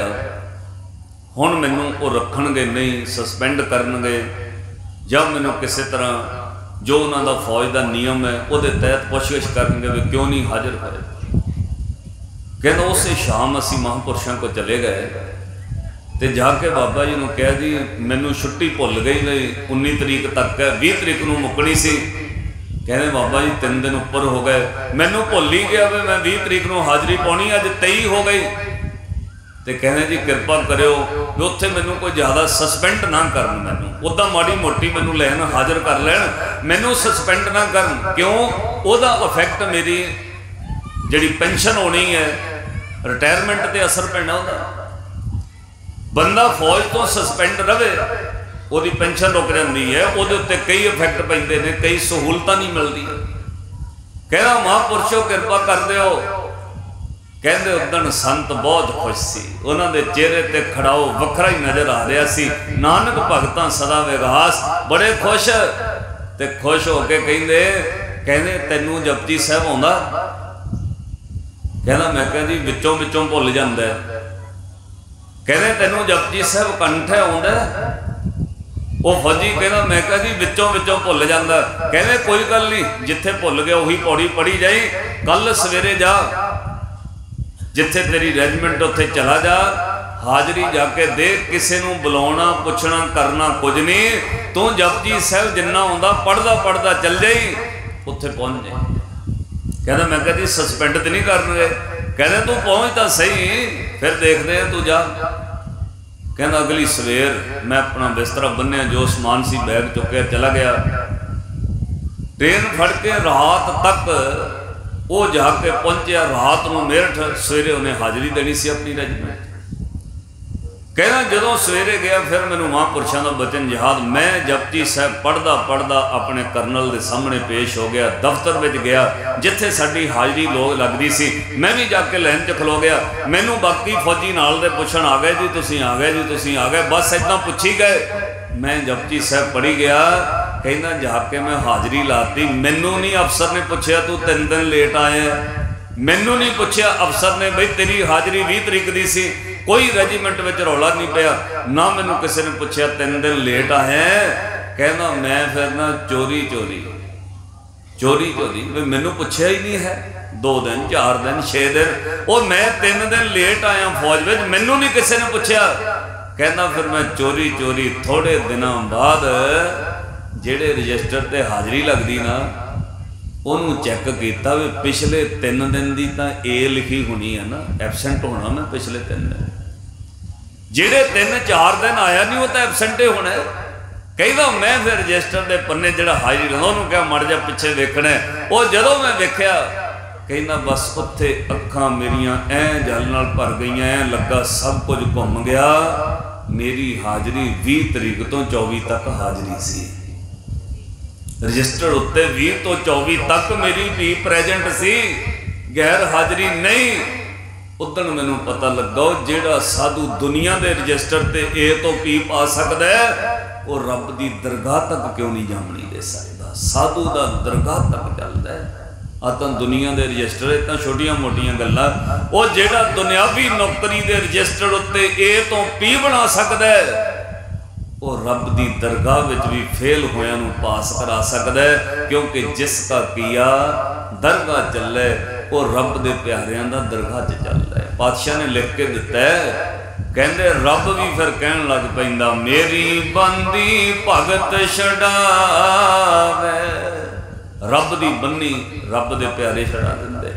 हुण मैनू वो रखणगे नहीं, सस्पेंड करनगे, जब मैनू किसी तरह जो उन्होंने फौज का नियम है वो तहत पुछगिछ करनगे भी क्यों नहीं हाजिर करे। कहना उस शाम असी महापुरुषों को चले गए, तो जाके बाबा जी ने कहा जी मैनू छुट्टी भुल गई, 19 तरीक तक है, 20 तरीक नूं मुकनी सी। कहने बाबा जी 3 दिन उपर हो गए, मैनू भुल ही गया भी मैं 20 तरीक नूं हाज़री पाउणी, अज 23 हो गई। तो कहने जी कृपा करो भी उत्थे मैनू कोई ज़्यादा सस्पेंड ना करन, मैनू उदा माड़ी मोटी मैनू लैन हाज़र कर लैन, मैनू सस्पेंड ना करन। क्यों? उहदा इफैक्ट मेरी जिहड़ी पेंशन होनी है, रिटायरमेंट ते असर पैना उहदा। बंदा फौज तो सस्पेंड रहे, ਉਹਦੀ पेंशन रुक जाती है, ਉਹਦੇ उत्ते कई इफैक्ट पैंदे ने, कई सहूलतां नहीं मिलदी। कहना महापुरुषों कृपा कर दिओ। कहते उदण संत बहुत खुश सी, उन्होंने चेहरे ते खड़ाओ वखरा ही नज़र आ रहा सी, नानक भगतां सदा विगास, बड़े खुश। ते खुश होके कहते तैनू जपजी साहब आउंदा? कहना मैं कहा जी विचों विचों भुल जांदा। कहते तैनू जपजी साहब कंठ आउंदा? वो फौजी कहना मैं कहा जी विचों विचों भुल जांदा। कहते कोई गल नहीं, जिथे भुल गया उही पौड़ी पढ़ी जाई, कल सवेरे जा जिथे तेरी रेजिमेंट उत्थे चला जा, हाज़री जाके दे, किसी नूं बुलाउणा पुछना करना कुछ नहीं, तू जपजी साहब जिन्ना आउंदा पढ़दा पढ़दा चल जाई, उत्थे पहुंच जाए। कहना मैं कहा जी सस्पेंड तो नहीं करनगे? कहते तू पहुंच तो सही, फिर देखते हैं तू जा। कहना अगली सवेर मैं अपना बिस्तरा बन्निया, जो समान सी बैग चुके चला गया। ट्रेन फड़ के रात तक वो जाके पहुंचा, रात को मेरठ, सवेरे उन्हें हाज़री देनी सी अपनी रेजिमेंट। कहना जदों सवेरे गया फिर मैनू महापुरुषों का बचन याद, मैं जपजी साहब पढ़दा पढ़दा अपने करनल के सामने पेश हो गया, दफ्तर में गया जिथे साडी हाज़री लोग लगती सी, मैं भी जाके लाइन च खलो गया। मैनू बाकी फौजी नाल दे पुछण आ गए जी तुसीं आ गए जी तुसीं आ गए, बस इदां पुछी गए। मैं जपजी साहब पढ़ी गया। कहना जाके मैं हाज़री लाती, मैनू नहीं अफसर ने पूछया तू 3 दिन लेट आया, मैनू नहीं पूछया अफसर ने बई तेरी हाज़री 20 तरीक की सी, कोई रेजीमेंट में रौला नहीं पाया, ना मैनू किसी ने पूछया 3 दिन लेट आया। कहना मैं फिर ना चोरी मैनू पूछया ही नहीं है, 2 दिन 4 दिन 6 दिन, और मैं 3 दिन लेट आया फौज में, मैनू नहीं किसी ने पूछया। कहना फिर मैं चोरी थोड़े दिनों बाद जेड़े रजिस्टर ते हाज़री लगती ना, उन्होंने चैक किया भी पिछले 3 दिन की तो ए लिखी होनी है ना, एबसेंट होना मैं पिछले 3 दिन, जेड़े 3-4 दिन आया नहीं वो तो एबसेंट ही होना है। कहना मैं फिर रजिस्टर के पन्ने जो हाज़री लगा उन्होंने क्या मर जा पिछे देखना है, वो जदों मैं देखा कहना बस उत्थे अखां मेरियां ऐ जल नाल भर गई, ऐ लगा सब कुछ घूम गया। मेरी हाज़री 20 तरीक तो 24 तक हाज़री सी, रजिस्टर उत्ते 20 तो 24 तक मेरी भी प्रेजेंट सी, गैर हाज़री नहीं। उदण मैनू पता लगा जेड़ा साधु दुनिया के रजिस्टर ते ए तो पी पा सकता है, वो रब की दरगाह तक क्यों नहीं जामनी दे सकता? साधु का दरगाह तक चलता है, तो दुनिया के रजिस्टर इतना छोटिया मोटिया गल्लां, वो जेड़ा दुनियावी नौकरी के रजिस्टर उत्ते ए तो पी बना सकता है, वो रब की दरगाह विच भी फेल होया नूं पास करा सकता है, क्योंकि जिसका किया दरगाह चले वो रब के प्यारियां दा दरगाह च चलता है। पातशाह ने लिख के दिता है, कहते रब भी फिर कहन लग पैंदा मेरी बंदी भगत छड़ावे। रब दी बन्नी रब दे प्यारे छड़ा दिंदे।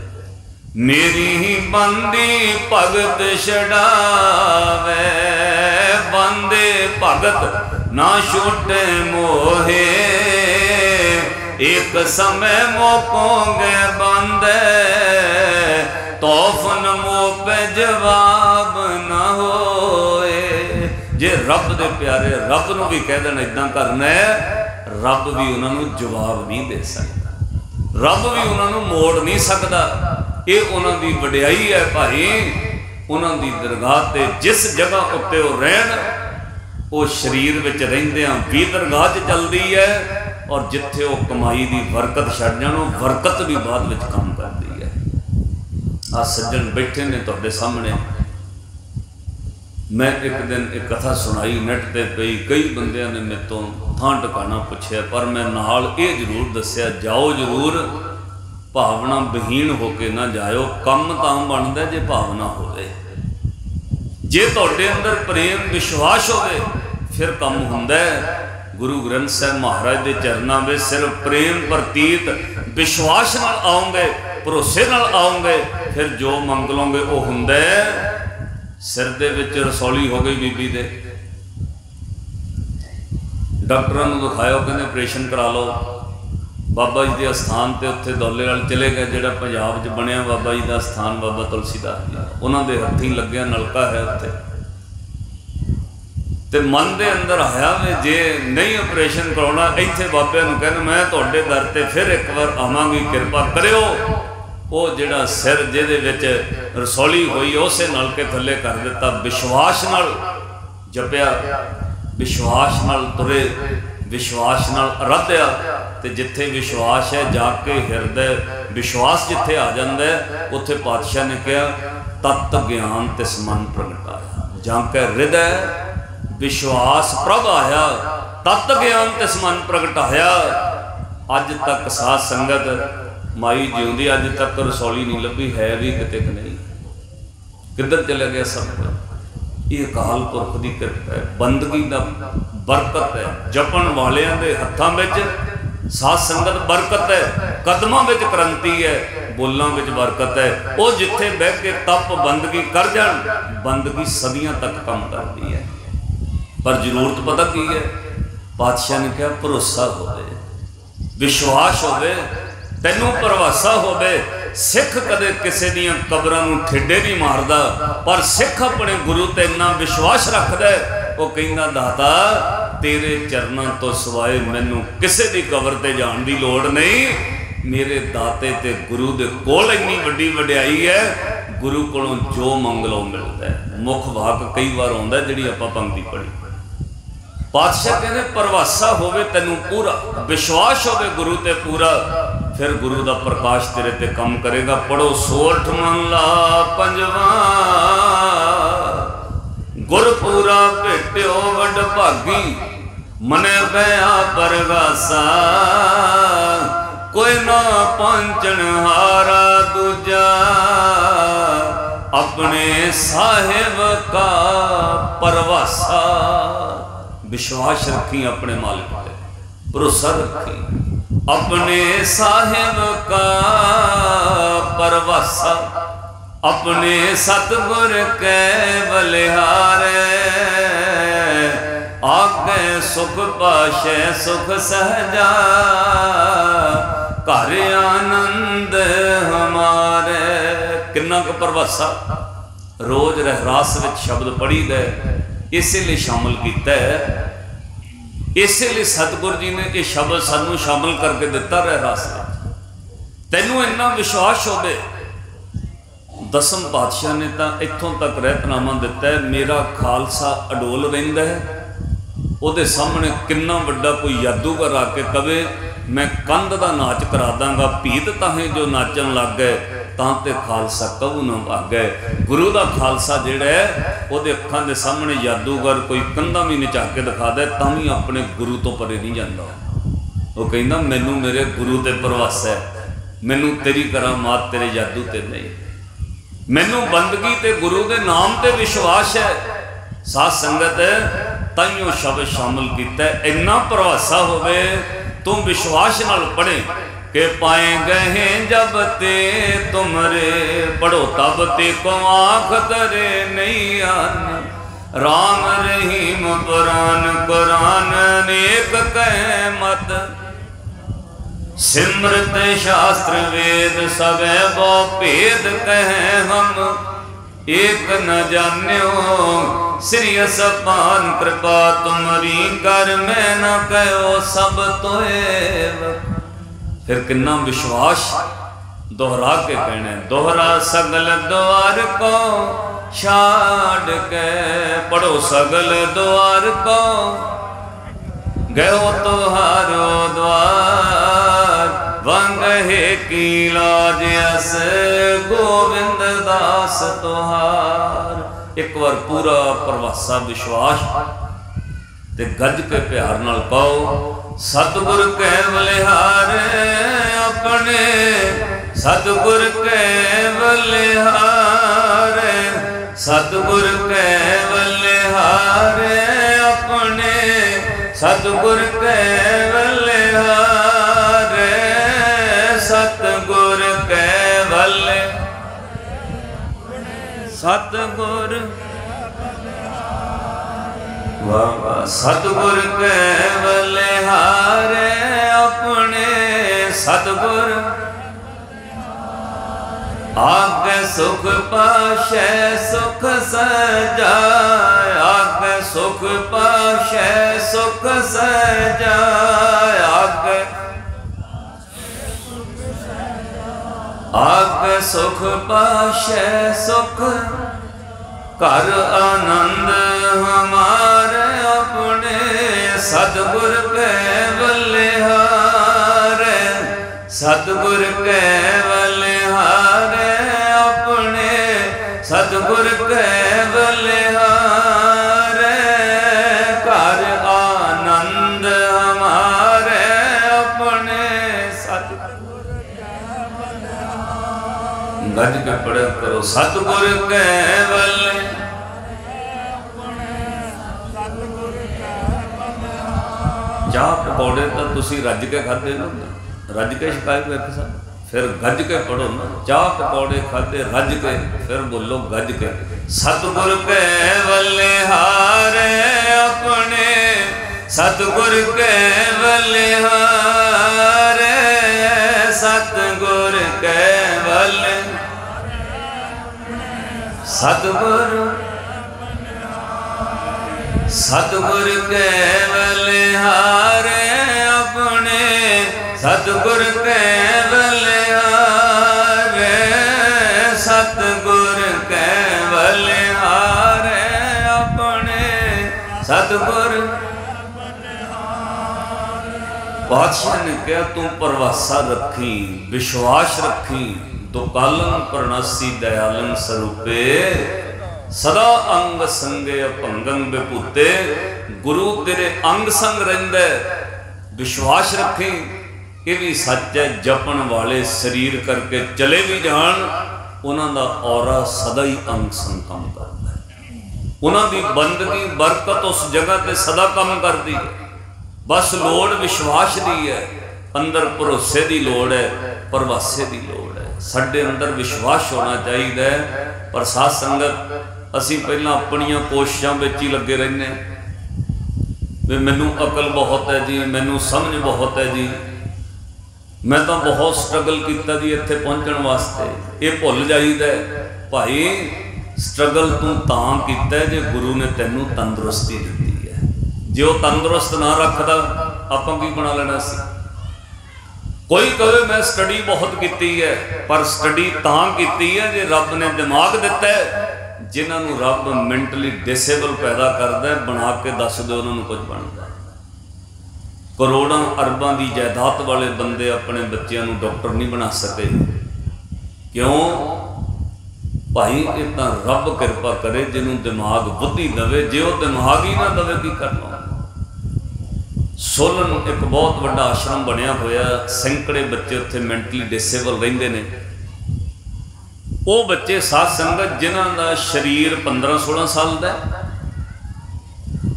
मेरी बंदी भगत छड़ावे बंदे भगत ना छूटे मोहे। एक समय मोकोंगे बंदे तौफन मो पे जवाब न होए। जे रब दे प्यारे रब नूं भी कह देना इदां करना है, रब भी उन्होंने जवाब नहीं दे सकता, रब भी उन्होंने मोड़ नहीं सकता। ये उन्होंने वड्याई है भाई। उन्होंने दरगाह ते जिस जगह उत्ते वो रहन वो शरीर विच रहिंदियां भी दरगाह च चलती है, और जिथे वो कमाई की बरकत छड़ जाण बरकत भी बाद में काम करती है। आ सज्जन बैठे ने तुहाडे सामने। मैं एक दिन एक कथा सुनाई नेट ते पई, कई बंदियां ने मेरे तो थां टिकाना पुछया, पर मैं नाल ये जरूर दस्या जाओ जरूर, भावना बहीन होके ना जाओ। कम तां बनदा जे भावना होवे। जे तुहाडे अंदर प्रेम विश्वास होवे फिर कम हुंदा है। गुरु ग्रंथ साहिब महाराज के चरणों में सिर्फ प्रेम प्रतीत विश्वास नाल आओगे, भरोसे नाल आओगे, फिर जो मंग लोगे वो हुंदा है। सिर दे विच रसौली हो गई बीबी दे, डॉक्टरों को दिखाया, कहते ऑपरेशन करा लो। बाबा जी के अस्थान से उत्थे दौले वाल चले गए, जोड़ा पंजाब च बनया बाबा जी का अस्थान बाबा तुलसीदास जी, उन्होंने हथी लग्या नलका है उत्थे। तो मन के अंदर आया भी जे नहीं ऑपरेशन कराना, इत्थे बाबे नूं कहना मैं तुहाडे दर ते फिर एक बार आवांगी, कृपा करियो। वो जिहड़ा सिर जिहदे विच रसौली हुई उसे नलके थल्ले कर दिता। विश्वास नाल जपिया, विश्वास नाल तुरे, विश्वास नाल अराध्या। तो जिथे विश्वास है जाके हिरदे विश्वास जिथे आ जाता है, उत्थे पातशाह ने कहा तत्त ज्ञान तिस मन प्रगटाया। जाके हृदय विश्वास प्रभ आया, तत्त ज्ञान तिस मन प्रगटाया। अज तक साध संगत माई जिउंदी अज तक रसौली नहीं लभी है भी किते नहीं, किधर चले गया सब। ये अकाल पुरख की कृपा है, बंदगी का बरकत है। जपन वालियां दे हत्थां विच साध संगत बरकत है, कदमां विच क्रांति है, बोलां विच बरकत है। वो जिथे बह के तप बंदगी कर जान, बंदगी सदियां तक काम करती है। पर जरूरत पता की है, पातशाह ने कहा भरोसा होवे, विश्वास होवे, तैनूं भरवासा होवे। सिख कदे किसी दियां कबरां नूं ठेडे नहीं मारदा, पर सिख अपने गुरु ते इन्ना विश्वास रखदा है, वो कहंदा दाता तेरे चरणों तो सिवाए मैनूं किसी दी कबर ते जाण दी लोड़ नहीं। मेरे दाते ते गुरु दे कोल इन्नी वड्डी वड्याई है, गुरु कोलों जो मंग लो मिलता है। मुख वाक कई बार आउंदा जिहड़ी आपां पंक्ति पढ़ी। पातशाह कहने परवासा होवे तैनूं पूरा, विश्वास होवे गुरु ते पूरा, फिर गुरु का प्रकाश तेरे ते कम करेगा। पढ़ो सोठ महला पंजवा, गुरपुरा भेट्यो वड भागी, मने बया परगासा, कोई ना पंचन हारा दूजा, अपने साहिब का परवासा। विश्वास रखी अपने मालिक पे, भरोसा रखी अपने साहिब का परवासा, अपने सतगुर के बलिहारे, आगे सुख पाशे सुख सहजा, घर आनंद हमारे। किन्ना क परवासा। रोज रहरास विच शब्द पढ़ी दे, इसलिए शामिल किया है, इसलिए सतगुर जी ने यह शब्द सानू शामिल करके दिता रहरास में। तैनू इन्ना विश्वास होवे। दसम पातशाह ने तो इत्थों तक रहतनामा दिता है, मेरा खालसा अडोल रहिंदा है। उहदे सामने किन्ना वड्डा कोई जादूगर आके कवे मैं कंध का नाच करा दांगा, भीत ताहे जो नाचन लग गए तां ते खालसा कबू ना भाग गए। गुरु का खालसा जिहड़ा है उहदे अखां दे सामने जादूगर कोई कंधा भी नचा के दिखा दे तां भी अपने गुरु तो परे नहीं जाता। वो कहंदा मैनू मेरे गुरु ते भरोसा है, मैनू तेरी करामात तेरे जादू ते नहीं, मैनू बंदगी ते गुरु दे नाम ते विश्वास है। साध संगत ताइयों शब्द शामिल किया। इन्ना भरोसा होवे तू विश्वास नाल पढ़े के पाए गए जब ते तुमरे पढ़ो तब ते को आँख करे नहीं आने। राम रहीम पुराण कुरान नेक कह मत सिमरत शास्त्र वेद सबे वो भेद कह हम एक न जान्यो। श्री सपान कृपा तुम्हारी कर मैं न कहो सब तोए। फिर किन्ना विश्वास दोहरा के कहना है। दोहरा सगल द्वार को छाड़ के पढ़ो सगल द्वार को गयो तुहारो द्वार। वंग है की लाज अस गोविंद दास तुहार। एक बार पूरा प्रवासा विश्वास ते गज के प्यार नाल पाओ। सतगुर के बलिहारे अपने सतगुर के बलिहारे सतगुर के बलिहारे अपने सतगुर के बलिहारे सतगुर के बले सतगुर सतगुर के बलिहारे अपने सतगुर आगे सुख पाशे सुख सजाए। आगे सुख पाशे सुख सजाए। आगे सुख पाशे सुख कर आनंद हमारे अपने सतगुर के बलिहारे सतगुर के बलिहारे अपने सतगुर के बलिहारे कर आनंद हमारे अपने सतगुर गज के पढ़े करो। सतगुर के बल चाह पकौड़े तो तुसी रज के खाते ना रज के शिकायत करके सब फिर गज के पढ़ो ना। चाह पकौड़े खाते रज के फिर बोलो गज के। सतगुर के बलिहारे अपने सतगुर के बलिहारे सतगुर के बल सतगुर सतगुर के बलिहारे अपने सतगुर के बलिहारे सतगुर के बलिहारे अपने सतगुर। बादशाह ने कहा तू परवासा रखी विश्वास रखी दुकालन प्रणासी दयालन स्वरूपे सदा अंग संगे अपंगं विभूते। गुरु तेरे अंग संग रहिंदा विश्वास रखी। ये भी सच है जपन वाले शरीर करके चले भी जान उन्हां दा औरा सदा ही अंग संग काम करता है। उन्हां दी बंदगी बरकत उस जगह ते सदा काम करती है। बस लोड़ विश्वास दी है अंदर भरोसे की लोड़ है परवासे की लोड़ है। साडे अंदर विश्वास होना चाहिए। पर साध संगत असी पहला अपनिया कोशिशों में ही लगे रहने भी मैनू अकल बहुत है जी मैनू समझ बहुत है जी मैं तो बहुत स्ट्रगल किया जी इत्थे पहुँचने वास्ते। ये भुल जाइदा भाई स्ट्रगल तू तां कीता जे गुरु ने तैनू तंदुरुस्ती दी है। जे वो तंदुरुस्त ना रखता आपां की बना लेना सी। कोई कहे मैं स्टडी बहुत की है पर स्टडी तां की है जे रब ने दिमाग दिता है। जिन्होंने रब मैंटली डिसेबल पैदा करता है बना के दस दो उन्होंने कुछ बनता। करोड़ों अरबों की जायदाद वाले बंदे अपने बच्चों को डॉक्टर नहीं बना सके। क्यों भाई इतना रब कृपा करे जिन्हों दिमाग बुद्धि दवे। जे वो दिमाग ही ना दवे की करना। सोलन एक बहुत बड़ा आश्रम बनया होया सैकड़े बच्चे उत्थे मैंटली डिसेबल रहिंदे ने। वो बच्चे साध संगत जिन्हों का शरीर 15-16 साल का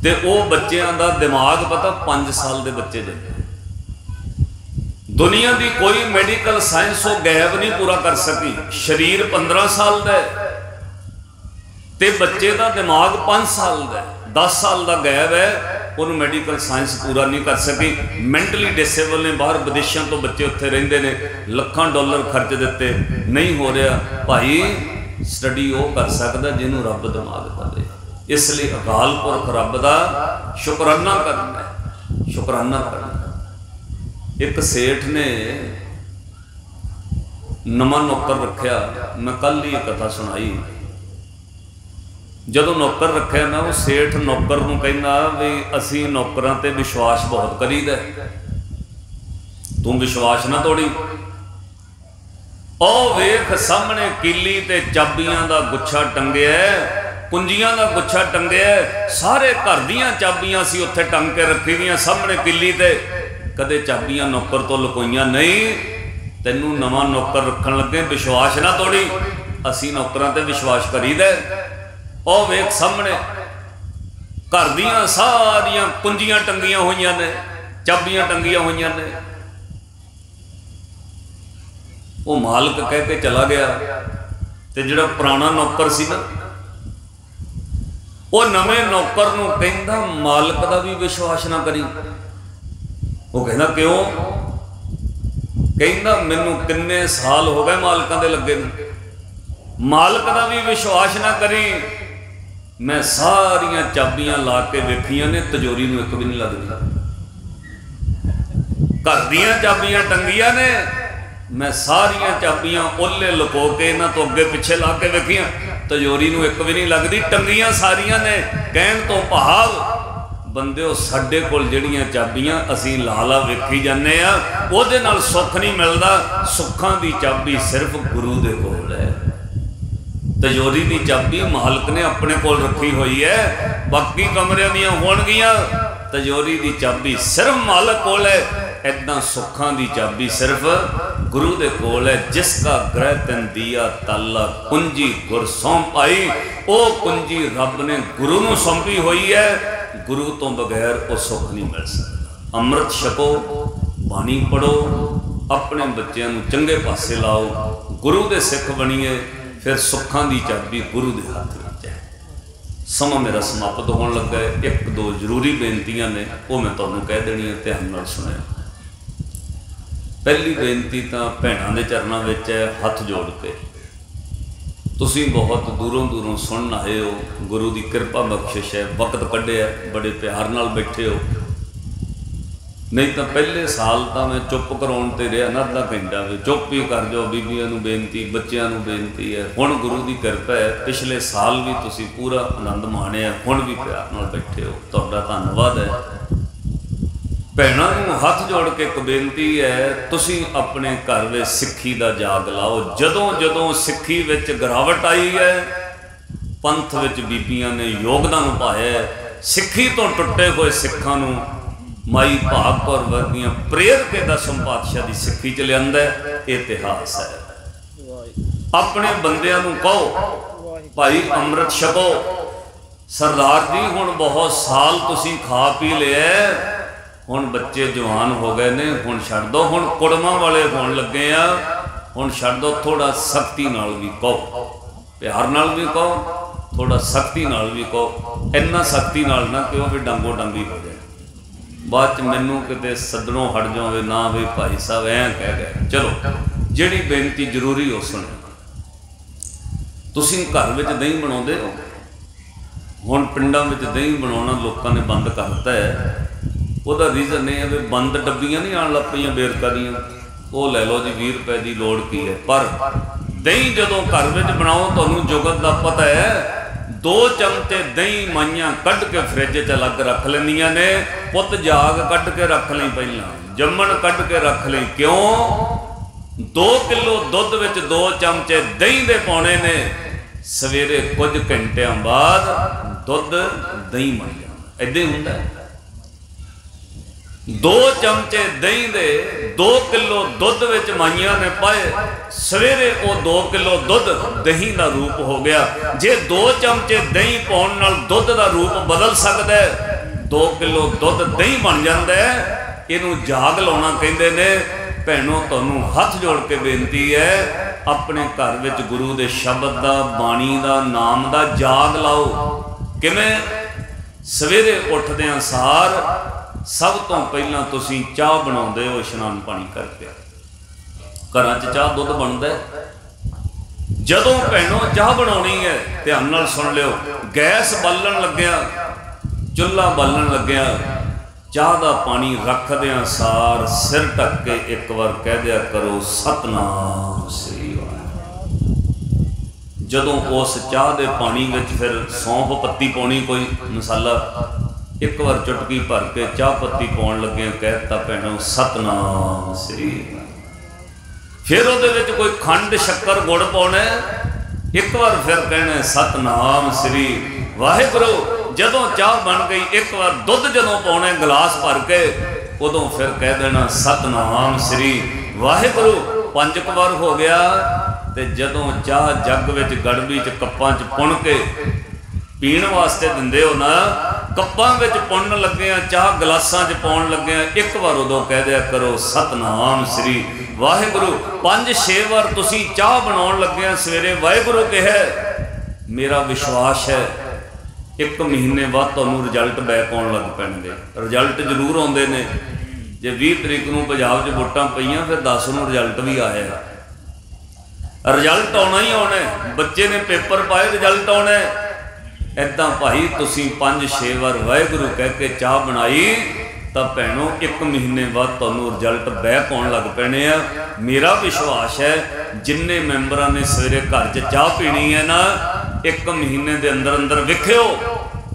ते वो बच्चों का दिमाग पता 5 साल के बच्चे दे। दुनिया की कोई मैडिकल साइंस वो गैप नहीं पूरा कर सकी। शरीर 15 साल का ते बच्चे का दिमाग 5 साल का, 10 साल का गैप है, उन्होंने मेडिकल साइंस पूरा नहीं कर सकी। मैंटली डिसेबल ने, बाहर विदेशों तो बच्चे उत्थे रहिंदे ने, लाखां डॉलर खर्च दिते, नहीं हो रहा। भाई स्टडी वो कर सकता जिन्होंने रब दिमाग दे। इसलिए अकाल पुरख रब का शुकराना करना है, शुकराना करना। एक सेठ ने नवा नौकर रखा, मैं कल ही एक कथा सुनाई। जदों नौकर रखा ना, वो सेठ नौकर नूं कहंदा भी असीं नौकरां ते विश्वास बहुत करीदा, तू विश्वास ना तोड़ी। ओ वेख सामने कीली ते चाबियां दा गुच्छा टंगिया, कुंजियां दा गुच्छा टंगिया, सारे घर दीयां चाबियां सी उत्थे टंग के रखी दियां सामने कीली ते। कदे चाबियां नौकर तो लुकोईयां नहीं। तैनू नवा नौकर रखन लगे, विश्वास ना तोड़ी। असी नौकरां ते विश्वास करीदा। ओ वेख सामने घर दीयां सारियां कुंजियां टंगियां होईयां ने, चाबियां टंगियां होईयां ने। वो मालिक कह के चला गया। ते जिहड़ा पुराना नौकर सी ना, वो नवे नौकर नूं कहंदा मालिक दा भी विश्वास ना करी। वो कहना क्यों? कहना मैनू किन्ने साल हो गए मालिकां दे लगे, मालिक का भी विश्वास ना करी। मैं सारियां चाबियां ला के वेखियां ने, तिजोरी नूं एक भी नहीं लगदी। घर दीयां चाबियां टंगियां ने, मैं सारियां चाबियां ओले लुको के इन्हां तो अगे पिछे ला के वेखियां, तिजोरी नूं एक भी नहीं लगदी, टंगियां सारियां ने। कहण तो भाव बंदे साडे कोल जिहड़ियां चाबियां असीं ला ला वेखी जाने आ, उहदे नाल सुख नहीं मिलदा। सुखां दी चाबी सिर्फ गुरु दे कोल है। तिजोरी की चाबी मालिक ने अपने कोल रखी हुई है, बाकी कमरे दियां होणगियां, तिजोरी की चाबी सिर्फ मालिक कोल है। इदां सुखां दी चाबी सिर्फ गुरु दे कोल है। जिसका ग्रह तन दिया ताला, कुंजी गुर सौंप आई। वो कुंजी रब ने गुरु नूं सौंपी हुई है। गुरु तो बगैर वो सुख नहीं मिल सकता। अमृत छको, बाणी पढ़ो, अपने बच्चों नूं चंगे पासे लाओ, गुरु दे सिख बणीए, फिर सुखां दी चाबी गुरु दे हाथ विच है। समा मेरा समाप्त होने लगा है। एक दो जरूरी बेनतियां ने, वो मैं तुहानूं कह देनी है, ध्यान नाल सुणिओ। पहली बेनती तो भैणां दे चरनां विच है, हथ जोड़ के। तुसीं बहुत दूरों दूरों सुन आए हो, गुरु की कृपा बख्शिश है, वक्त कढ़िया, बड़े प्यार नाल बैठे हो। नहीं तो पहले साल तो मैं चुप कराउण ते रहा ना, अद्धा घंटा भी चुप ही कर जाओ, बीबियां नूं बेनती, बच्चों नूं बेनती है। हुण गुरु की कृपा है, पिछले साल भी तुसीं पूरा आनंद माणिया, हुण भी प्यार नाल बैठे हो, तुहाडा धन्नवाद है। भैणां नूं हथ जोड़ के एक बेनती है, तुसीं अपने घर में सिक्खी का जाग लाओ। जदों जदों सिक्खी विच गिरावट आई है, पंथ विच बीबियां ने योगदान पाया, सिक्खी तो टुटे हुए सिखां नूं माई भाग कौर वर्गियां प्रेर के 10वें पातशाह की सिक्खी च लिआंदा इतिहास है। अपने बंदियां नूं कहो भाई अमृत छको। सरदार जी हुण बहुत साल तुसीं खा पी लिया, हुण बच्चे जवान हो गए ने, हुण छड्ड दो, हुण कुड़मां वाले होण लगे आ, हुण छड्ड दो। थोड़ा सख्ती नाल भी कहो, प्यार नाल भी कहो, थोड़ा सख्ती नाल भी कहो। इन्ना सख्ती नाल ना कि वह डंगो डंगी हो जाए, बाद मैनू किते सदनों हट जावे ना भी भाई साहब ऐ कह गए। चलो जिहड़ी बेनती जरूरी हो सुने। तुसीं घर विच दही बनाउंदे हो, हुण पिंडां विच दही बनाउणा लोकां ने बंद करता है। ਉਹਦਾ रीजन यह है भी बंद डब्बियां नहीं आण लग पईयां बेरका दीयां, वो लै लो जी 20 रुपए की लोड़ की है। पर दही जदों घर विच बनाओ, तुहानूं जुगत का पता है, 2 चमचे दही माइयां कढ़ के फ्रिज च अलग रख लैंदियां ने। पुत जाग कढ़ के रख लई, पहलां जम्मण कढ़ के रख लई। क्यों? 2 किलो दुध विच 2 चमचे दही दे पाउणे ने। सवेरे कुछ घंटियां बाद दुध दही बन जांदा। इदां ही हुंदा है। 2 चमचे दही दे 2 किलो दुध विच माइयां ने पाए, सवेरे वो 2 किलो दुध दही का रूप हो गया। जे 2 चमचे दही पाउण नाल दुध का रूप बदल सकता है, 2 किलो दुध दही बन जाता है। इनू जाग लाना कहते ने। भैनों तुहानू हथ जोड़ के बेनती है, अपने घर विच गुरु दे शब्द दा, बाणी दा, नाम दा जाग लाओ। किवें? सवेरे उठदे सार सब तो पहला तुसीं चाह बनाउंदे हो इशनान पानी करके। घरां च चाह दुध बनदा है। जदों भैनों चाह बनाउणी है, ध्यान नाल सुन लिओ, गैस बालन लग्या, चुल्हा बालन लग्या, चाह का पानी रखद्या सार सिर ढक के एक बार कह दिया करो सतनाम श्री वाहिगुरू। जदों उस चाह के पानी में फिर सौंफ पत्ती पाउणी, कोई मसाला, एक बार चुटकी भर के चाह पत्ती पाउण लगे कहता भैनों सतनाम श्री। फिर वो कोई खंड शक्कर गुड़ पाउना, एक बार फिर कहना सतनाम श्री वाहिगुरू। जदों चाह बन गई, एक बार दुध जदों पाउना गिलास भर के, उदों फिर कह देना सतनाम श्री वाहिगुरू। 5 बार हो गया। तो जदों चाह जग विच गड़बी च कप्पां च पुण के पीण वास्ते दिंदे हो ना, कप्पां विच पुणन लगे, चाह गिलासां च पाउण लगे, एक बार उदों कह दिया करो सतनाम श्री वाहिगुरू। 5-6 बार तुसीं चाह बनाउण लगे सवेरे वाहिगुरू कहे। मेरा विश्वास है 1 महीने बाद तुहानूं रिजल्ट बैक आउण लग पैणगे। रिजल्ट जरूर आउंदे ने। जे 20 तरीक नूं पंजाब 'च वोटां पईआं, फिर 10 नूं रिजल्ट भी आया। रिजल्ट आउणा ही आउणा। बच्चे ने पेपर पाए, रिजल्ट आउणा। इदां भाई तुसीं 5-6 बार वाहिगुरू कह के चाह बनाई, तो भैनों 1 महीने बाद तुहानूं रिजल्ट बैक आउण लग पैणे आ। मेरा विश्वास है जिन्ने मैंबरां ने सवेरे घर 'च चाह पीनी है ना, 1 महीने के अंदर अंदर विखियो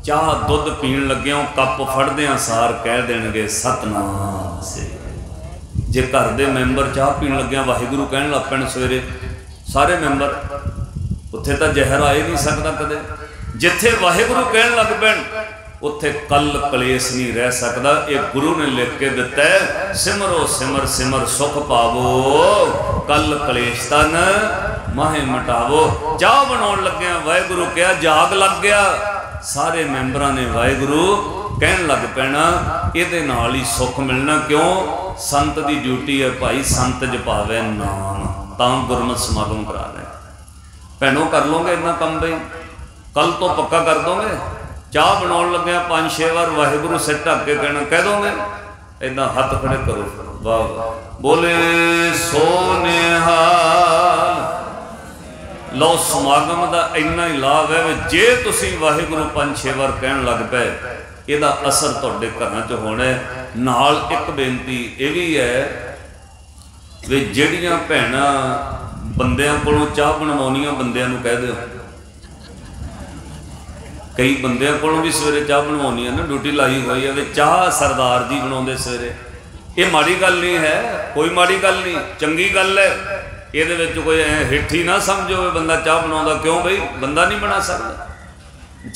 चाह दुध पीण लग्या कप फड़द्या सार कह देणगे सतनाम श्री। जे घर के मैंबर चाह पीण लग्या वाहिगुरू कहण लग पैण सवेरे सारे मैंबर, उत्थे तां जहर आ ही नहीं सकदा कदे। जिथे वाहिगुरू कहण लग पैण उत्थे कल कलेश नहीं रह सकता। ये गुरु ने लिख के दिता है, सिमरो सिमर सिमर सुख पावो, कल कलेश तन माहे मिटावो। चाह बनाउण लग्या वाहिगुरू कहा, जाग लग गया। सारे मैंबरां ने वाहिगुरू कहण लग पैना, इहदे नाल ही सुख मिलना। क्यों? संत की ड्यूटी है भाई, संत जपावे नाम, तां गुरमत समागम करा रहे। भैनों कर लोगे इन्ना काम बई? कल तो पक्का कर दोगे? चाह बनाउण लग्या 5-6 बार वाहिगुरू सिर ढक के कहना, कह दोगे? इदा हथ खड़े करो। वाह वाह, बोले सो निहाल। लो समागम का इन्ना ही लाभ है, जे तुसीं वाहिगुरू 5-6 बार कहण लग पे, इहदा असर तुहाडे घरां च होना है। नाल एक बेनती ये भी है वे जिहड़ियां भैणां बंदियां कोलों चाह बनवाउणियां, बंदियां नूं कह दिओ। कई बंदियां कोलों भी सवेरे चाह बनवाउणी ना, ड्यूटी लाई हुई है, वे चाह सरदार जी बनाउंदे सवेरे। ये माड़ी गल नहीं है, कोई माड़ी गल नहीं, चंगी गल है। ये कोई हिठी ना समझो बंदा चाह बनाउंदा। क्यों बई? बंदा नहीं बना सकता।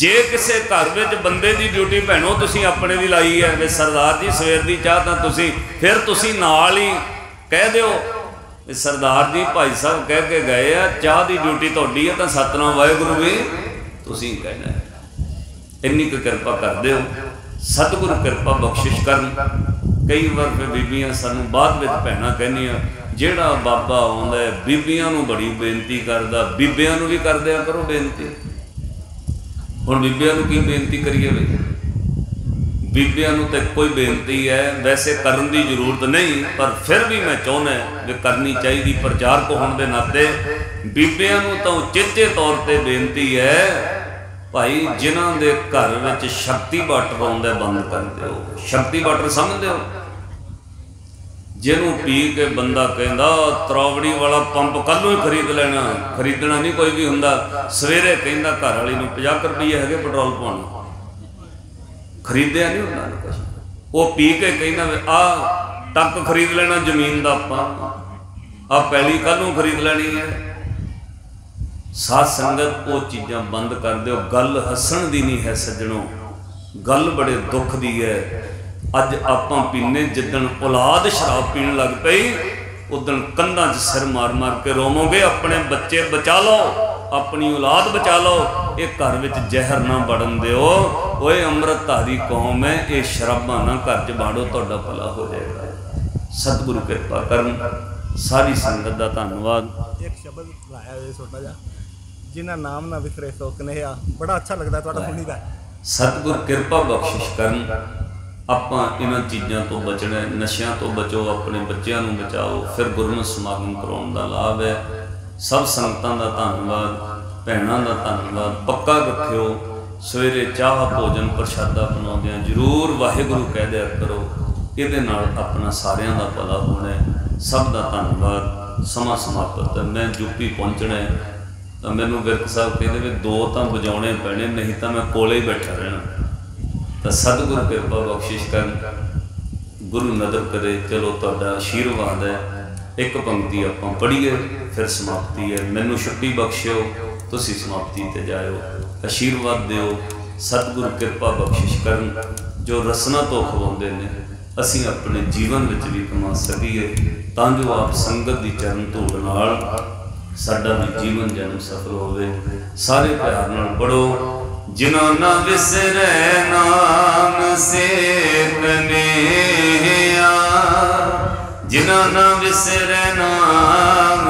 जे किसी घर में बंदे की ड्यूटी भैनों तुसीं अपने दी लाई है, वे सरदार जी सवेर की चाह, तो तुसीं फिर तुसीं नाल ही कह दिओ सरदार जी भाई साहब कह के गए आ, चाह की ड्यूटी तुहाडी है, तो सतनाम वाहिगुरू भी तुसीं कहना। इन्नी कोई किरपा कर दो, सतगुरु किरपा बख्शिश करन। कई बार फिर बीबियां सानू बाद में भैणां कहनियां, जिहड़ा बाबा आउंदा है बीबियां नूं बड़ी बेनती करदा, बीबियां नूं भी कर दिया करो बेनती। हुण बीबियां नूं की बेनती करिए बई? बीबियां नूं ते कोई बेनती है वैसे करन दी जरूरत नहीं, पर फिर भी मैं चाहुंदा कि करनी चाहिए। प्रचारक होण दे नाते बीबियां नूं तां उचेचे तौर पर बेनती है भाई, जिन्हां दे घर विच शक्ति वाटर आउंदा बंद कर दिओ। शक्ति वाटर समझदे हो? जिन्हों पी के बंदा कहता त्रौवड़ी वाला पंप कल ही खरीद लेना, खरीदना नहीं कोई भी हुंदा। सवेरे कहता घर वाली नूं 50 रुपये है पेट्रोल पाउणा, खरीदया नहीं हुंदा कुछ। वो पी के कहना आ टक खरीद लेना जमीन का, आ पैली कल खरीद लेनी है। साध संगत वो चीज़ां बंद कर दो। गल हसन दी नहीं है सज्जनों, गल बड़े दुख दी है। अज आपां पीने, जिदन औलाद शराब पीण लग पई उदन कंधां 'च सिर मार मार के रोवोगे। अपने बच्चे बचा लो, अपनी औलाद बचा लो, ये घर विच जहर ना बढ़न दिओ। ओए अमृतधारी कौम है, ये शराबा ना घर च बाड़ो, तुहाडा भला हो जाएगा। सतगुरु कृपा करन। सारी संगत का धन्यवाद। एक शब्द लाया छोटा जा, जिन्ना नाम ना विखरे सो कन्हैया, बड़ा अच्छा लगता तुहाडा सुनीदा। सतगुर कृपा बख्शिश करन। ਆਪਾਂ ਇਹਨਾਂ ਚੀਜ਼ਾਂ ਤੋਂ ਬਚਣਾ, ਨਸ਼ਿਆਂ ਤੋਂ ਬਚੋ, ਆਪਣੇ ਬੱਚਿਆਂ ਨੂੰ ਬਚਾਓ, ਫਿਰ ਗੁਰਮਤਿ ਸਮਾਗਮ ਕਰਾਉਣ ਦਾ ਲਾਭ ਹੈ। ਸਭ ਸੰਗਤਾਂ ਦਾ ਧੰਨਵਾਦ, ਭੈਣਾਂ ਦਾ ਧੰਨਵਾਦ। ਪੱਕਾ ਰੱਖਿਓ ਸਵੇਰੇ ਚਾਹ ਭੋਜਨ ਪ੍ਰਸ਼ਾਦਾ ਬਣਾਉਂਦਿਆਂ ਜ਼ਰੂਰ ਵਾਹਿਗੁਰੂ ਕਹਿ ਦਿਆ ਕਰੋ, ਇਹਦੇ ਨਾਲ ਆਪਣਾ ਸਾਰਿਆਂ ਦਾ ਭਲਾ ਹੋਣਾ। ਸਭ ਦਾ ਧੰਨਵਾਦ। ਸਮਾਂ ਸਮਾਪਤ ਹੈ, ਮੈਂ ਯੂਪੀ ਪਹੁੰਚਣਾ ਹੈ, ਤਾਂ ਮੈਨੂੰ ਵਿਰਕ ਸਾਹਿਬ ਕਹਿੰਦੇ ਵੀ 2 ਤਾਂ ਵਜਾਉਣੇ ਪੈਣੇ, नहीं तो मैं कोले ही बैठा रहना। तो सतगुरु कृपा बख्शिश कर, गुरु नदर करे। चलो तुहाडा आशीर्वाद है। एक पंक्ति आपां पढ़ीए फिर समाप्ति है। मैनू छुट्टी बख्शियो, तुसीं समाप्ति ते जाओ। आशीर्वाद दिओ, सतगुरु कृपा बख्शिश करन। जो रसना तो खवाउंदे ने असीं अपने जीवन विच भी कमा सकीए, तां जो आप संगत दी चरण धूड़ नाल साडा भी जीवन जन्म सफल होवे। सारे प्यार नाल पढ़ो। जिन्हों न विसरे नाम से कन्हैया, जिन्हों न विसरे नाम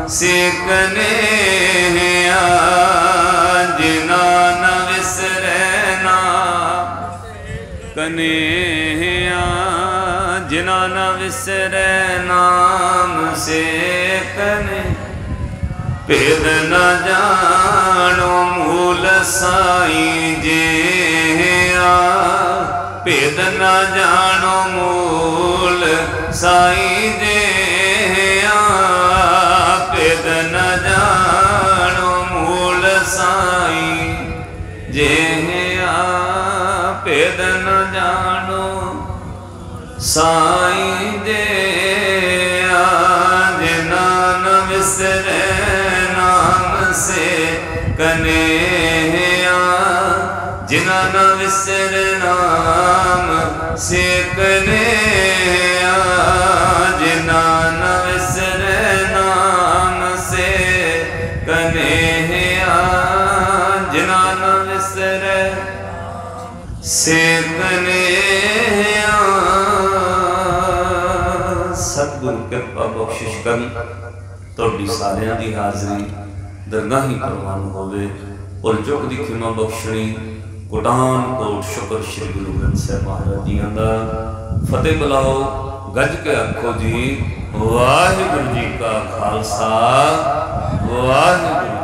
से कन्हैया, जिन्हों न विसरे नाम कन्हैया, जिन्हों न विसरे नाम से कन्हैया। भेद न जानो मूल साईं जिया, भेद न जानो मूल साईं जिया, भेद न जानो मूल साईं जिया, भेद न जानो साईं जिया। जिन्ना न विसरे से कन्हैया, जिन्ना न विसरे नाम से कन्हैया, जिन्ना न विसरे नाम से कन्हैया, जिन्ना न विसरे से कन्हैया। सतगुरु कृपा बख्शिश करन। तुहाडी सारियां दी हाज़री दरगाही प्रवान होवे। और चुक दी खिमा बख्शणी। कोटान कोट शुक्र श्री गुरु ग्रंथ साहिब महाराज जी दा। फतेह बुलाओ, गज के आखो जी वाहिगुरू जी का खालसा वाहिगुरू।